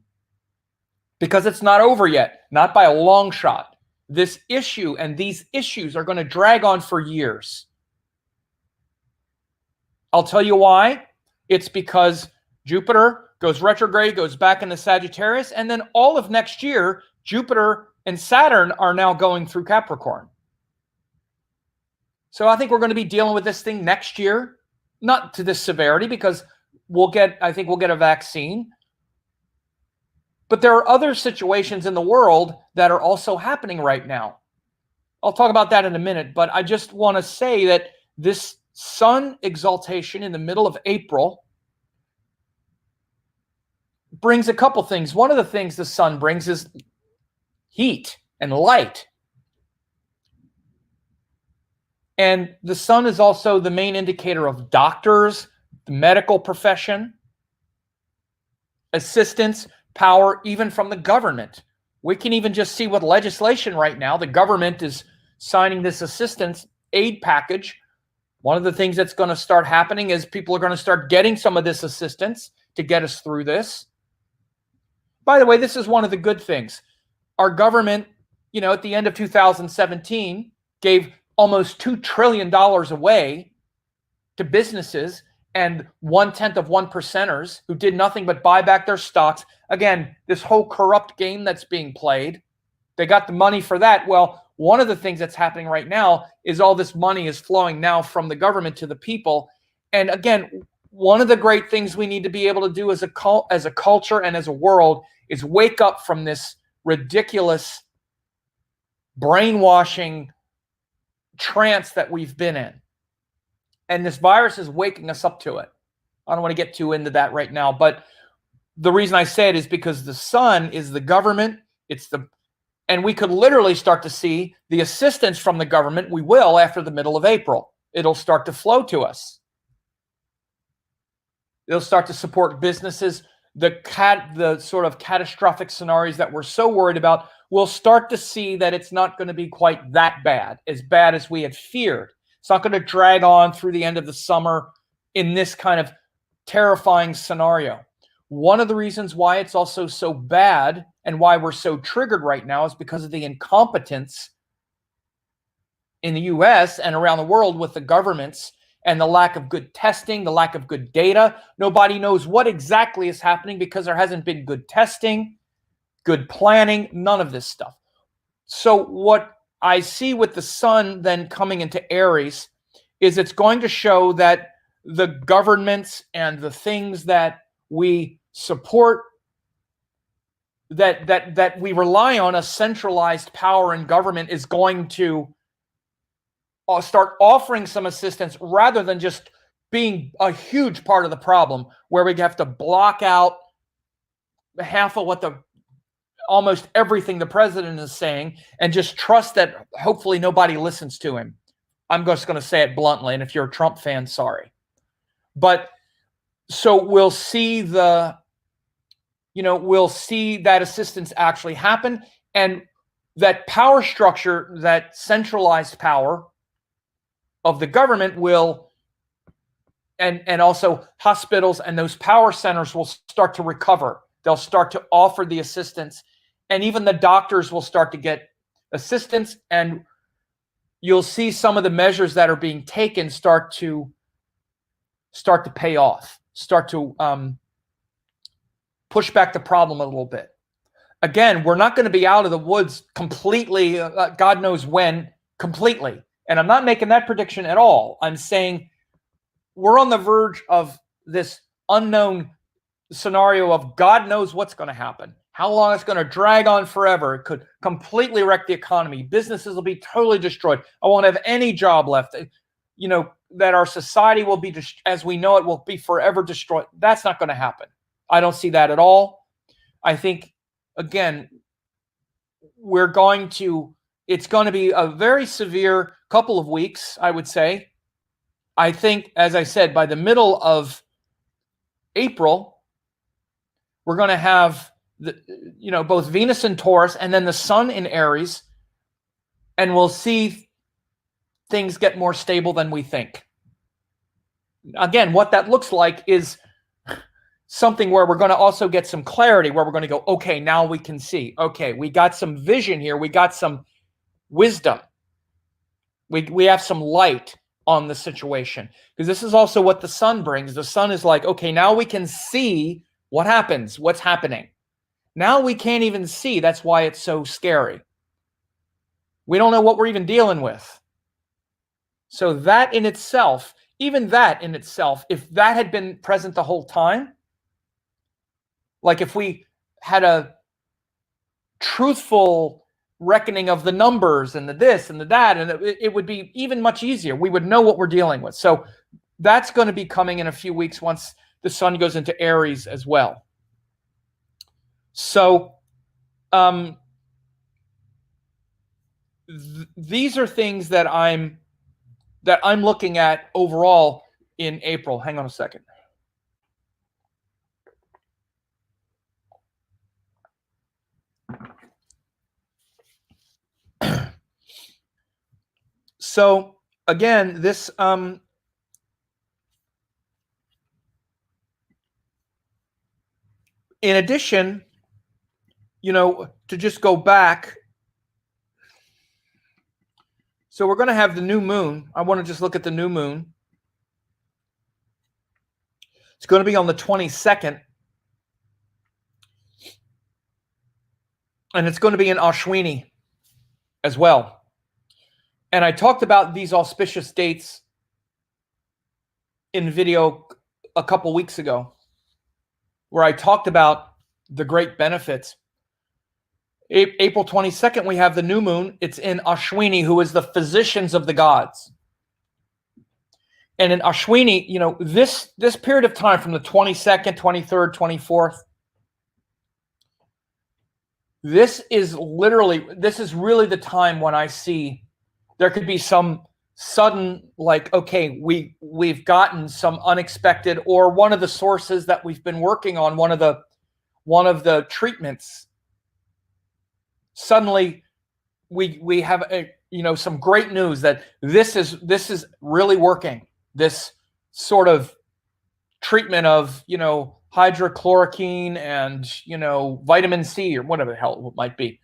because it's not over yet, not by a long shot. This issue and these issues are going to drag on for years. I'll tell you why. It's because Jupiter goes retrograde, goes back into Sagittarius, and then all of next year, Jupiter and Saturn are now going through Capricorn. So I think we're going to be dealing with this thing next year, not to this severity, because I think we'll get a vaccine. But there are other situations in the world that are also happening right now. I'll talk about that in a minute, but I just want to say that this sun exaltation in the middle of April brings a couple things. One of the things the sun brings is heat and light. And the sun is also the main indicator of doctors, the medical profession, assistance, power, even from the government. We can even just see with legislation right now, the government is signing this assistance aid package. One of the things that's going to start happening is people are going to start getting some of this assistance to get us through this. By the way, this is one of the good things. Our government, at the end of 2017, gave almost $2 trillion away to businesses and 1/10 of 1%ers who did nothing but buy back their stocks. Again, this whole corrupt game that's being played, they got the money for that. Well, one of the things that's happening right now is all this money is flowing now from the government to the people. And again, one of the great things we need to be able to do as a culture and as a world is wake up from this ridiculous brainwashing trance that we've been in. And this virus is waking us up to it. I don't want to get too into that right now, but the reason I say it is because the sun is the government. And we could literally start to see the assistance from the government. We will after the middle of April. It'll start to flow to us. It'll start to support businesses. The sort of catastrophic scenarios that we're so worried about, we'll start to see that it's not going to be quite that bad as we had feared. It's not going to drag on through the end of the summer in this kind of terrifying scenario. One of the reasons why it's also so bad and why we're so triggered right now is because of the incompetence in the US and around the world with the governments and the lack of good testing, the lack of good data. Nobody knows what exactly is happening because there hasn't been good testing, good planning, none of this stuff. So what I see with the sun then coming into Aries is it's going to show that the governments and the things that we support, that we rely on a centralized power in government is going to start offering some assistance rather than just being a huge part of the problem where we have to block out half of what almost everything the president is saying and just trust that hopefully nobody listens to him. I'm just going to say it bluntly, and if you're a Trump fan, sorry. But so we'll see we'll see that assistance actually happen. And that power structure, that centralized power of the government will, and also hospitals and those power centers will start to recover. They'll start to offer the assistance, and even the doctors will start to get assistance, and you'll see some of the measures that are being taken start to pay off, start to push back the problem a little bit. Again, we're not going to be out of the woods completely, God knows when, completely. And I'm not making that prediction at all. I'm saying we're on the verge of this unknown scenario of God knows what's going to happen, how long it's going to drag on forever. It could completely wreck the economy. Businesses will be totally destroyed. I won't have any job left. You know, that our society will be, as we know it, will be forever destroyed. That's not going to happen. I don't see that at all. I think, again, it's going to be a very severe couple of weeks, I would say. I think, as I said, by the middle of April, we're going to have both Venus in Taurus and then the Sun in Aries, and we'll see things get more stable than we think. Again, what that looks like is something where we're going to also get some clarity, where we're going to go, okay, now we can see. Okay, we got some vision here. We got some wisdom. We have some light on the situation, because this is also what the Sun brings. The Sun is like, okay, now we can see what happens, what's happening. Now we can't even see. That's why it's so scary. We don't know what we're even dealing with. So that in itself, even that in itself, if that had been present the whole time, like if we had a truthful reckoning of the numbers and the this and the that, and it would be even much easier. We would know what we're dealing with. So that's going to be coming in a few weeks once the Sun goes into Aries as well. So these are things that I'm looking at overall in April. Hang on a second. So again, this in addition, to just go back. So we're going to have the new moon. I want to just look at the new moon. It's going to be on the 22nd. And it's going to be in Ashwini as well. And I talked about these auspicious dates in video a couple weeks ago, where I talked about the great benefits. April 22nd, we have the new moon. It's in Ashwini, who is the physicians of the gods. And in Ashwini, this period of time from the 22nd, 23rd, 24th, this is really the time when I see there could be some sudden, like, okay, we've gotten some unexpected, or one of the sources that we've been working on, one of the treatments, suddenly we have some great news that this is really working. This sort of treatment of hydrochloroquine and vitamin C or whatever the hell it might be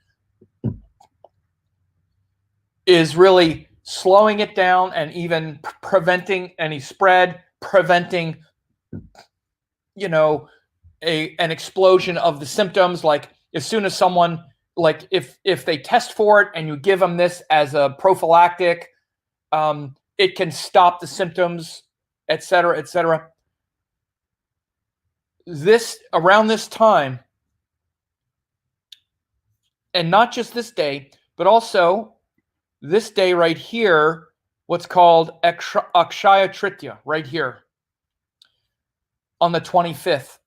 is really slowing it down and even preventing any spread, preventing an explosion of the symptoms. Like as soon as someone, like if they test for it and you give them this as a prophylactic, it can stop the symptoms, et cetera, et cetera. Around this time, and not just this day, but also this day right here, what's called Akshaya Tritiya, right here on the 25th.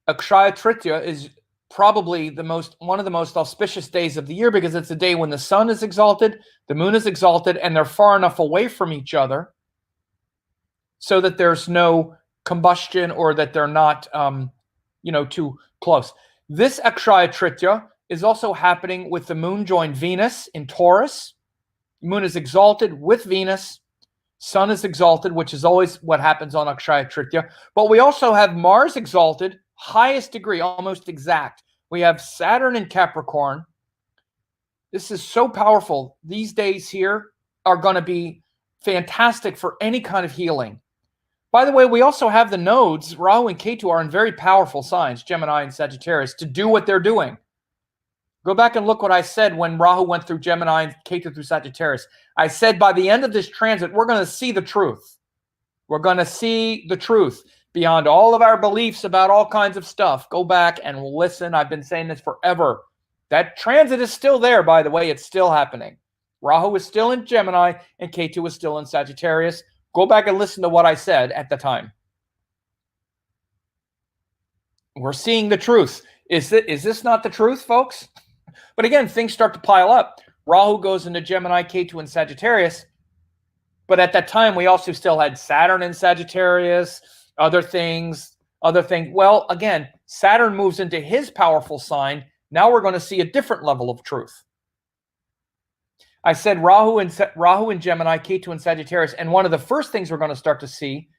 Akshaya Tritiya is probably one of the most auspicious days of the year, because it's a day when the Sun is exalted, the Moon is exalted, and they're far enough away from each other so that there's no combustion, or that they're not too close. This Akshaya Tritiya is also happening with the moon joined Venus in Taurus. Moon is exalted with Venus. Sun is exalted, which is always what happens on Akshaya Tritiya. But we also have Mars exalted, highest degree, almost exact. We have Saturn in Capricorn. This is so powerful. These days here are going to be fantastic for any kind of healing. By the way, we also have the nodes. Rahu and Ketu are in very powerful signs, Gemini and Sagittarius, to do what they're doing. Go back and look what I said when Rahu went through Gemini and Ketu through Sagittarius. I said by the end of this transit, we're going to see the truth. We're going to see the truth beyond all of our beliefs about all kinds of stuff. Go back and listen. I've been saying this forever. That transit is still there, by the way. It's still happening. Rahu is still in Gemini and Ketu is still in Sagittarius. Go back and listen to what I said at the time. We're seeing the truth. Is this not the truth, folks? But again, things start to pile up. Rahu goes into Gemini, Ketu, and Sagittarius. But at that time, we also still had Saturn in Sagittarius, other things. Well, again, Saturn moves into his powerful sign. Now we're going to see a different level of truth. I said Rahu in Gemini, Ketu in Sagittarius. And one of the first things we're going to start to see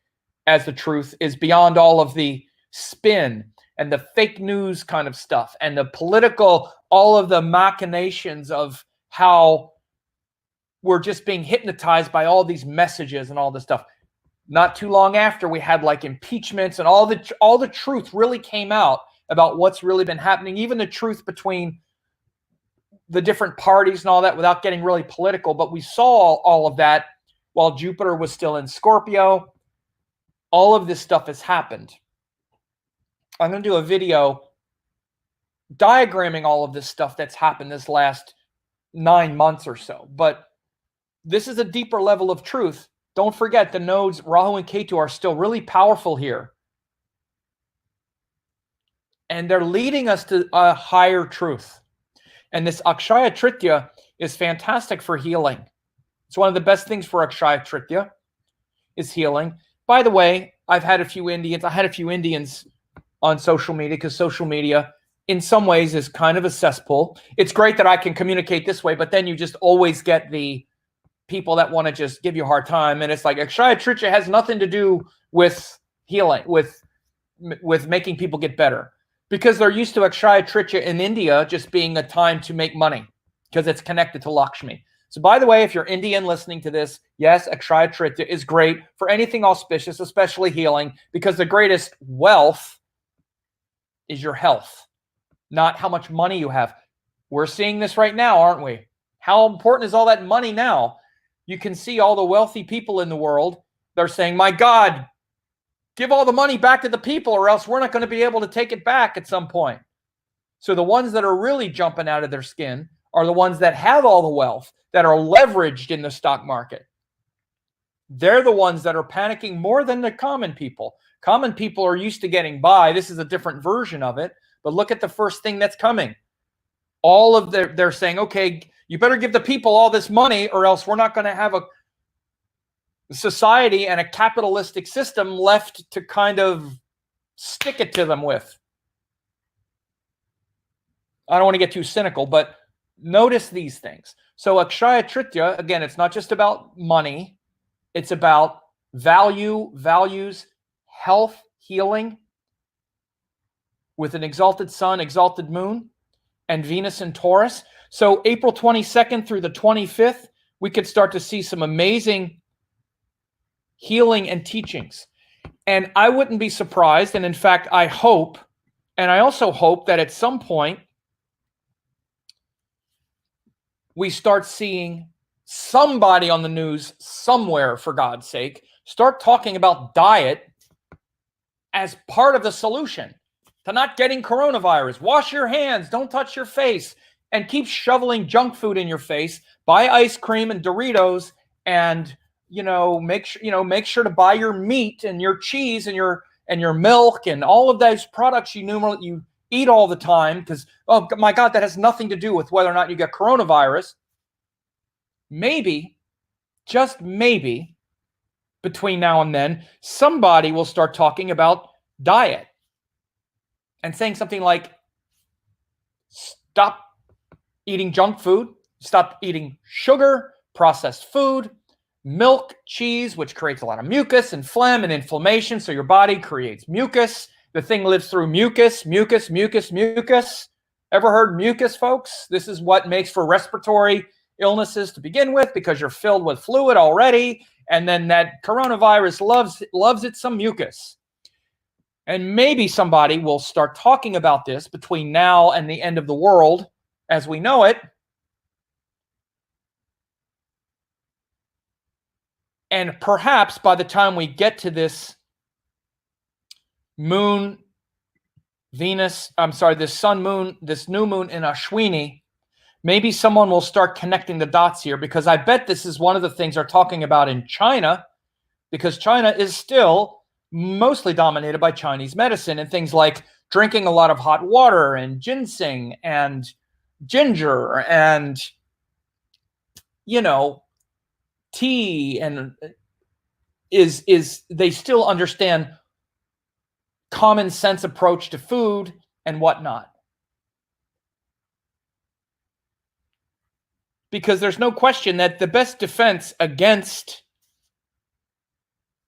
as the truth is beyond all of the spin and the fake news kind of stuff and the political, all of the machinations of how we're just being hypnotized by all these messages and all this stuff. Not too long after, we had like impeachments and all the truth really came out about what's really been happening, even the truth between the different parties and all that without getting really political. But we saw all of that while Jupiter was still in Scorpio. All of this stuff has happened. I'm going to do a video diagramming all of this stuff that's happened this last 9 months or so. But this is a deeper level of truth. Don't forget the nodes, Rahu and Ketu, are still really powerful here. And they're leading us to a higher truth. And this Akshaya Tritiya is fantastic for healing. It's one of the best things for Akshaya Tritiya is healing. By the way, I had a few Indians on social media, because social media in some ways is kind of a cesspool. It's great that I can communicate this way, but then you just always get the people that want to just give you a hard time. And it's like Akshaya Tritiya has nothing to do with healing, with making people get better. Because they're used to Akshaya Tritiya in India just being a time to make money because it's connected to Lakshmi. So by the way, if you're Indian listening to this, yes, Akshaya Tritiya is great for anything auspicious, especially healing, because the greatest wealth is your health, not how much money you have. We're seeing this right now, aren't we? How important is all that money now? You can see all the wealthy people in the world. They're saying, my God, give all the money back to the people or else we're not going to be able to take it back at some point. So the ones that are really jumping out of their skin are the ones that have all the wealth, that are leveraged in the stock market. They're the ones that are panicking more than the common people. Common people are used to getting by. This is a different version of it. But look at the first thing that's coming. They're saying, okay, you better give the people all this money or else we're not going to have a society and a capitalistic system left to kind of stick it to them with. I don't want to get too cynical, but notice these things. So Akshaya Tritiya, again, it's not just about money. It's about values, health, healing, with an exalted sun, exalted moon, and Venus in Taurus. So April 22nd through the 25th, we could start to see some amazing healing and teachings. And I wouldn't be surprised, and in fact, I hope, and I also hope that at some point, we start seeing somebody on the news somewhere, for God's sake, start talking about diet as part of the solution to not getting coronavirus. Wash your hands, don't touch your face, and keep shoveling junk food in your face. Buy ice cream and Doritos, and make sure to buy your meat and your cheese and your milk and all of those products you eat all the time, because, oh my God, that has nothing to do with whether or not you get coronavirus. Maybe, just maybe, between now and then, somebody will start talking about diet and saying something like, stop eating junk food, stop eating sugar, processed food, milk, cheese, which creates a lot of mucus and phlegm and inflammation. So your body creates mucus. The thing lives through mucus, mucus, mucus, mucus. Ever heard mucus, folks? This is what makes for respiratory illnesses to begin with, because you're filled with fluid already. And then that coronavirus loves it some mucus. And maybe somebody will start talking about this between now and the end of the world as we know it. And perhaps by the time we get to this moon, Venus, this sun moon, this new moon in Ashwini, maybe someone will start connecting the dots here, because I bet this is one of the things they're talking about in China, because China is still mostly dominated by Chinese medicine and things like drinking a lot of hot water and ginseng and ginger and, tea, and is they still understand common sense approach to food and whatnot. Because there's no question that the best defense against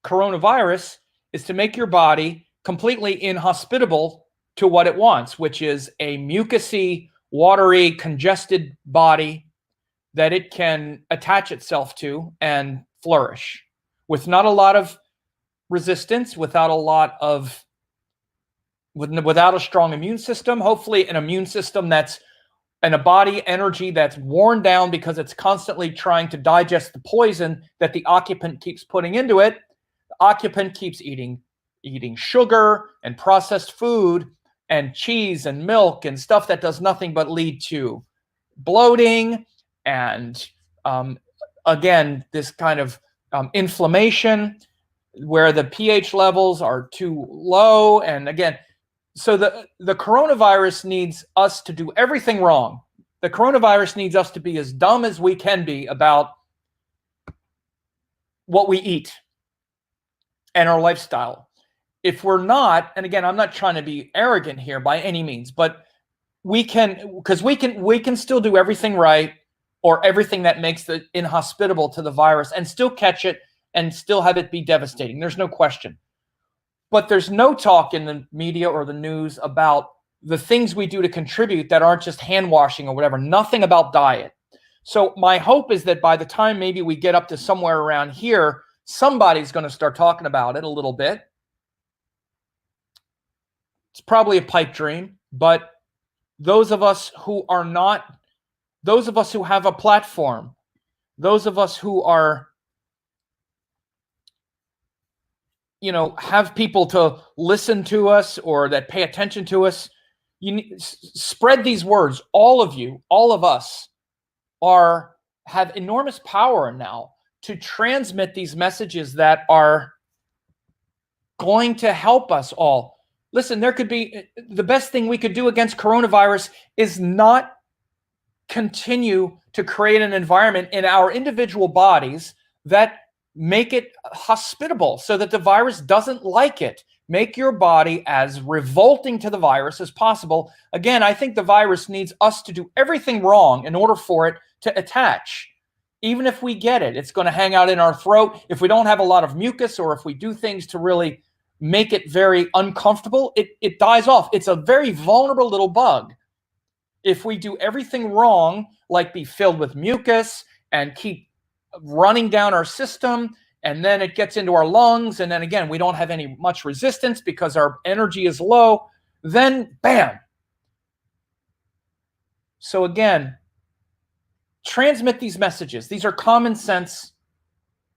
coronavirus is to make your body completely inhospitable to what it wants, which is a mucousy, watery, congested body that it can attach itself to and flourish with not a lot of resistance, without a strong immune system, hopefully an immune system that's and a body energy that's worn down because it's constantly trying to digest the poison that the occupant keeps putting into it. The occupant keeps eating sugar and processed food and cheese and milk and stuff that does nothing but lead to bloating and, again, this kind of inflammation where the pH levels are too low. And again, so the coronavirus needs us to do everything wrong. The coronavirus needs us to be as dumb as we can be about what we eat and our lifestyle. If we're not, and again, I'm not trying to be arrogant here by any means, but we can still do everything right, or everything that makes it inhospitable to the virus, and still catch it and still have it be devastating. There's no question. But there's no talk in the media or the news about the things we do to contribute that aren't just hand washing or whatever. Nothing about diet. So my hope is that by the time maybe we get up to somewhere around here, somebody's going to start talking about it a little bit. It's probably a pipe dream, but those of us who are not, those of us who have a platform, those of us who are, have people to listen to us or that pay attention to us, spread these words. All of you, all of us have enormous power now to transmit these messages that are going to help us all. Listen, there could be, the best thing we could do against coronavirus is not continue to create an environment in our individual bodies that make it hospitable so that the virus doesn't like it. Make your body as revolting to the virus as possible. Again, I think the virus needs us to do everything wrong in order for it to attach. Even if we get it, it's going to hang out in our throat. If we don't have a lot of mucus, or if we do things to really make it very uncomfortable, it dies off. It's a very vulnerable little bug. If we do everything wrong, like be filled with mucus and keep running down our system, and then it gets into our lungs, and then again, we don't have much resistance because our energy is low, then bam. So again, transmit these messages. These are common sense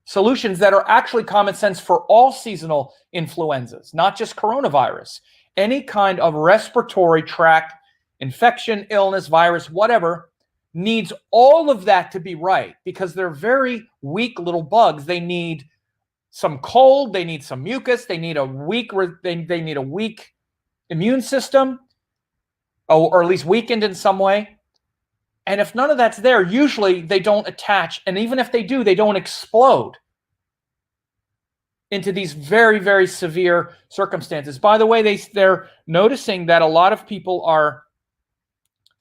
solutions that are actually common sense for all seasonal influenzas, not just coronavirus. Any kind of respiratory tract infection, illness, virus, whatever, needs all of that to be right, because they're very weak little bugs. They need some cold, they need some mucus, they need a weak immune system, or at least weakened in some way. And if none of that's there, usually they don't attach, and even if they do, they don't explode into these very, very severe circumstances. By the way, they're noticing that a lot of people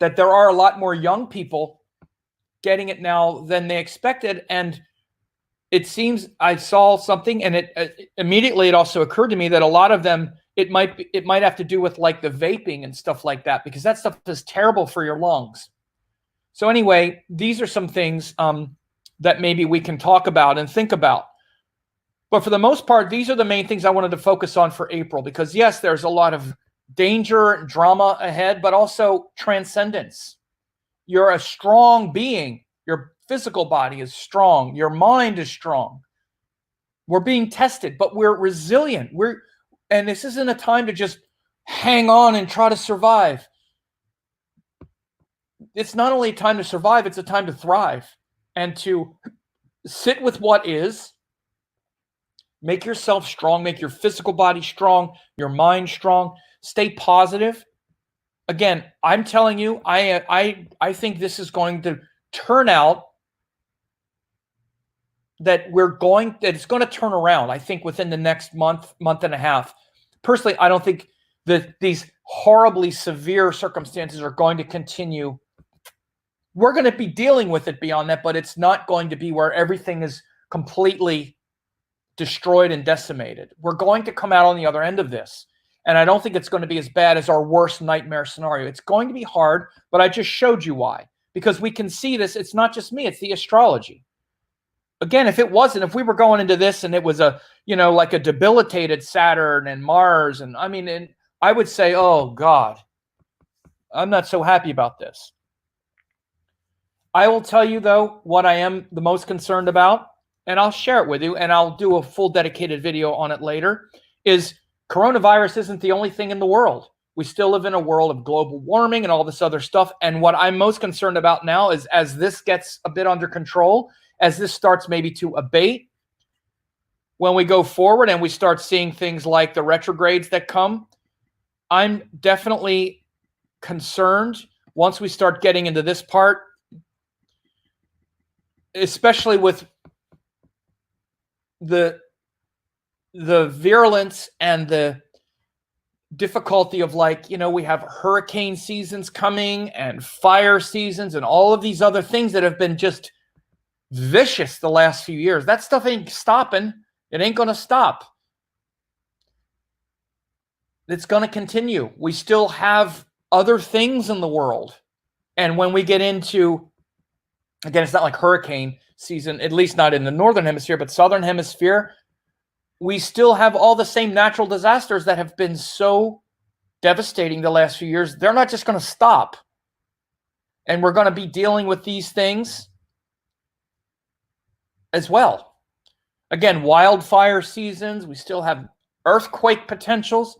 that there are a lot more young people getting it now than they expected. And it seems I saw something, and it immediately it also occurred to me that a lot of them, it might have to do with like the vaping and stuff like that, because that stuff is terrible for your lungs. So anyway, these are some things that maybe we can talk about and think about. But for the most part, these are the main things I wanted to focus on for April, because yes, there's a lot of danger and drama ahead, but also transcendence. You're a strong being. Your physical body is strong. Your mind is strong. We're being tested, but we're resilient. And this isn't a time to just hang on and try to survive. It's not only a time to survive, it's a time to thrive and to sit with what is. Make yourself strong, make your physical body strong, your mind strong, stay positive. Again, I'm telling you, I think this is going to turn out that it's going to turn around, I think, within the next month and a half. Personally, I don't think that these horribly severe circumstances are going to continue. We're going to be dealing with it beyond that, but it's not going to be where everything is completely destroyed and decimated. We're going to come out on the other end of this. And I don't think it's going to be as bad as our worst nightmare scenario. It's going to be hard, but I just showed you why. Because we can see this. It's not just me. It's the astrology. Again, if we were going into this and it was like a debilitated Saturn and Mars, and I would say, oh God, I'm not so happy about this. I will tell you, though, what I am the most concerned about, and I'll share it with you, and I'll do a full dedicated video on it later, is coronavirus isn't the only thing in the world. We still live in a world of global warming and all this other stuff. And what I'm most concerned about now is, as this gets a bit under control, as this starts maybe to abate, when we go forward and we start seeing things like the retrogrades that come, I'm definitely concerned once we start getting into this part, especially with the virulence and the difficulty of, we have hurricane seasons coming and fire seasons and all of these other things that have been just vicious the last few years. That stuff ain't stopping. It ain't going to stop. It's going to continue. We still have other things in the world. And when we get into, again, it's not like hurricane season, at least not in the northern hemisphere, but southern hemisphere, we still have all the same natural disasters that have been so devastating the last few years. They're not just going to stop. And we're going to be dealing with these things as well. Again, wildfire seasons. We still have earthquake potentials.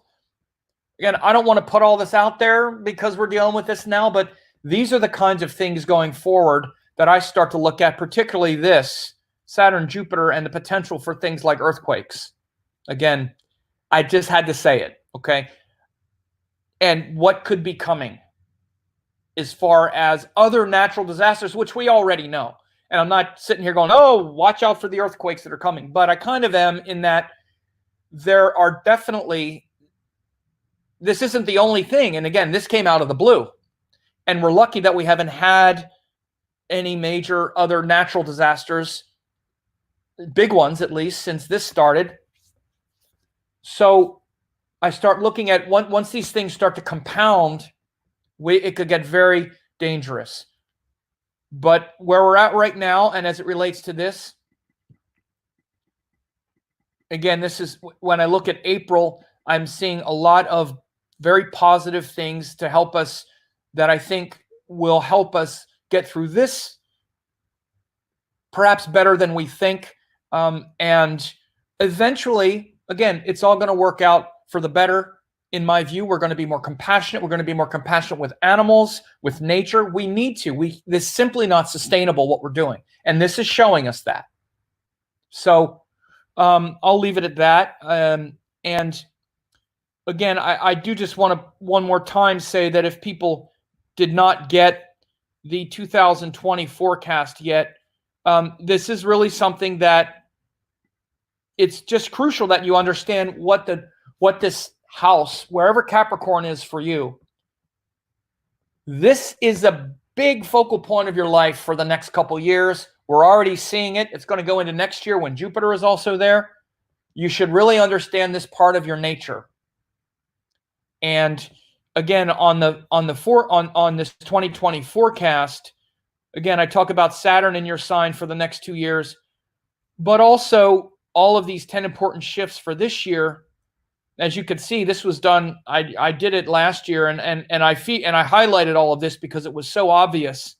Again, I don't want to put all this out there because we're dealing with this now, but these are the kinds of things going forward that I start to look at, particularly this Saturn, Jupiter, and the potential for things like earthquakes. Again, I just had to say it, okay? And what could be coming as far as other natural disasters, which we already know. And I'm not sitting here going, oh, watch out for the earthquakes that are coming. But I kind of am, in that there are definitely, this isn't the only thing. And again, this came out of the blue. And we're lucky that we haven't had any major other natural disasters, big ones at least, since this started. So I start looking at, once these things start to compound, it could get very dangerous. But where we're at right now, and as it relates to this, again, this is, when I look at April, I'm seeing a lot of very positive things to help us, that I think will help us get through this perhaps better than we think. And eventually, again, it's all going to work out for the better. In my view, we're going to be more compassionate. We're going to be more compassionate with animals, with nature. We need to. This is simply not sustainable, what we're doing. And this is showing us that. So I'll leave it at that. And again, I do just want to one more time say that if people did not get the 2020 forecast yet, this is really something that it's just crucial that you understand what this house, wherever Capricorn is for you, This is a big focal point of your life for the next couple years. We're already seeing it. It's going to go into next year when Jupiter is also there. You should really understand this part of your nature. And again, on this 2020 forecast, again, I talk about Saturn in your sign for the next 2 years, but also all of these 10 important shifts for this year. As you can see, this was done. I did it last year, and I highlighted all of this because it was so obvious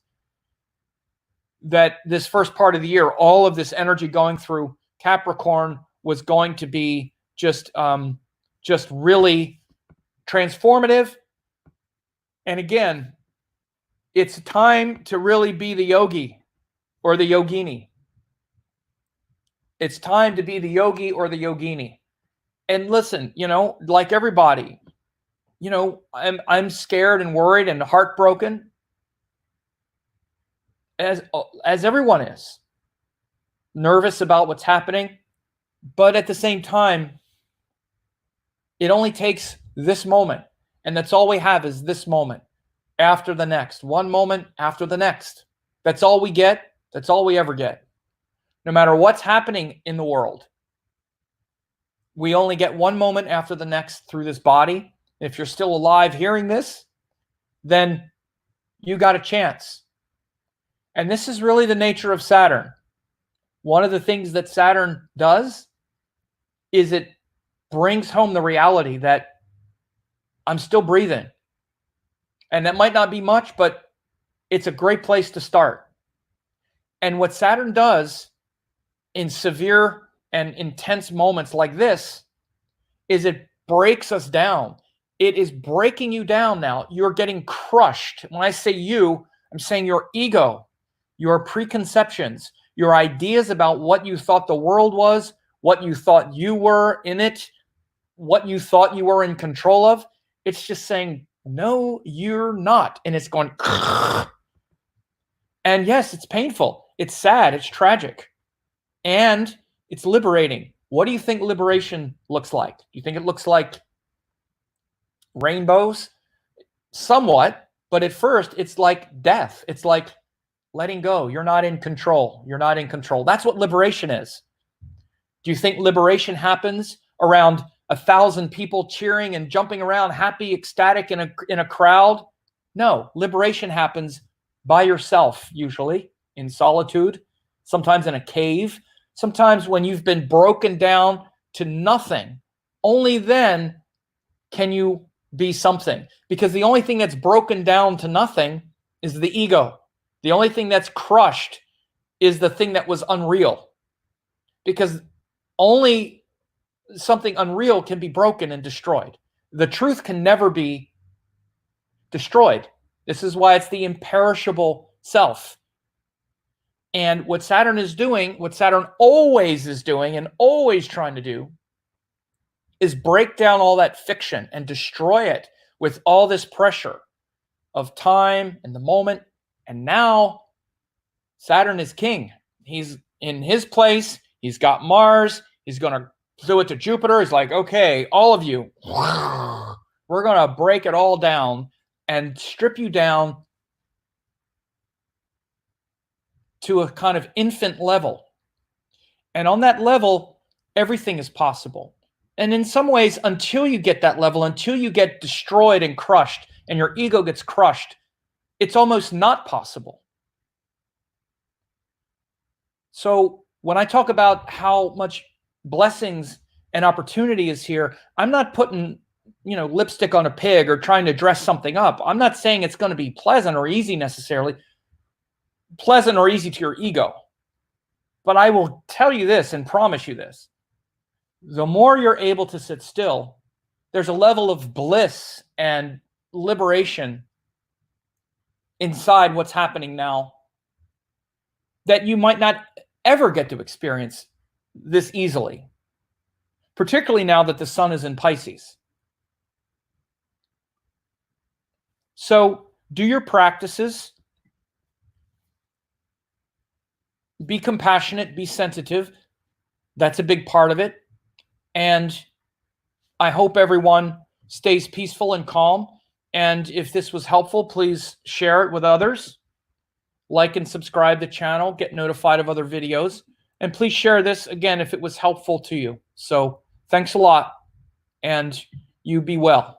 that this first part of the year, all of this energy going through Capricorn was going to be just really transformative. And again, it's time to really be the yogi or the yogini. It's time to be the yogi or the yogini. And listen, like everybody, I'm scared and worried and heartbroken, as everyone is, nervous about what's happening. But at the same time, it only takes this moment, and that's all we have is this moment after the next, one moment after the next. That's all we get. That's all we ever get. No matter what's happening in the world, we only get one moment after the next through this body. If you're still alive hearing this, then you got a chance. And this is really the nature of Saturn. One of the things that Saturn does is it brings home the reality that I'm still breathing. And that might not be much, but it's a great place to start. And what Saturn does in severe and intense moments like this is it breaks us down. It is breaking you down now. You're getting crushed. When I say you, I'm saying your ego, your preconceptions, your ideas about what you thought the world was, what you thought you were in it, what you thought you were in control of. It's just saying, no, you're not. And it's going, and yes, it's painful. It's sad. It's tragic. And it's liberating. What do you think liberation looks like? Do you think it looks like rainbows? Somewhat, but at first it's like death. It's like letting go. You're not in control. You're not in control. That's what liberation is. Do you think liberation happens around 1,000 people cheering and jumping around, happy, ecstatic in a crowd? No, liberation happens by yourself, usually in solitude, sometimes in a cave. Sometimes when you've been broken down to nothing, only then can you be something. Because the only thing that's broken down to nothing is the ego. The only thing that's crushed is the thing that was unreal. Because only something unreal can be broken and destroyed. The truth can never be destroyed. This is why it's the imperishable self. And what Saturn is doing, what Saturn always is doing and always trying to do, is break down all that fiction and destroy it with all this pressure of time and the moment. And now Saturn is king. He's in his place. He's got Mars. He's going to do it to Jupiter. He's like, okay, all of you, we're going to break it all down and strip you down to a kind of infant level. And on that level, everything is possible. And in some ways, until you get that level, until you get destroyed and crushed and your ego gets crushed, it's almost not possible. So when I talk about how much blessings and opportunity is here, I'm not putting, lipstick on a pig or trying to dress something up. I'm not saying it's going to be pleasant or easy necessarily. Pleasant or easy to your ego. But I will tell you this and promise you this. The more you're able to sit still, there's a level of bliss and liberation inside what's happening now that you might not ever get to experience this easily, particularly now that the sun is in Pisces. So do your practices. Be compassionate, be sensitive. That's a big part of it. And I hope everyone stays peaceful and calm And if this was helpful, please share it with others. Like and subscribe to the channel, get notified of other videos. And please share this again if it was helpful to you. So thanks a lot, and you be well.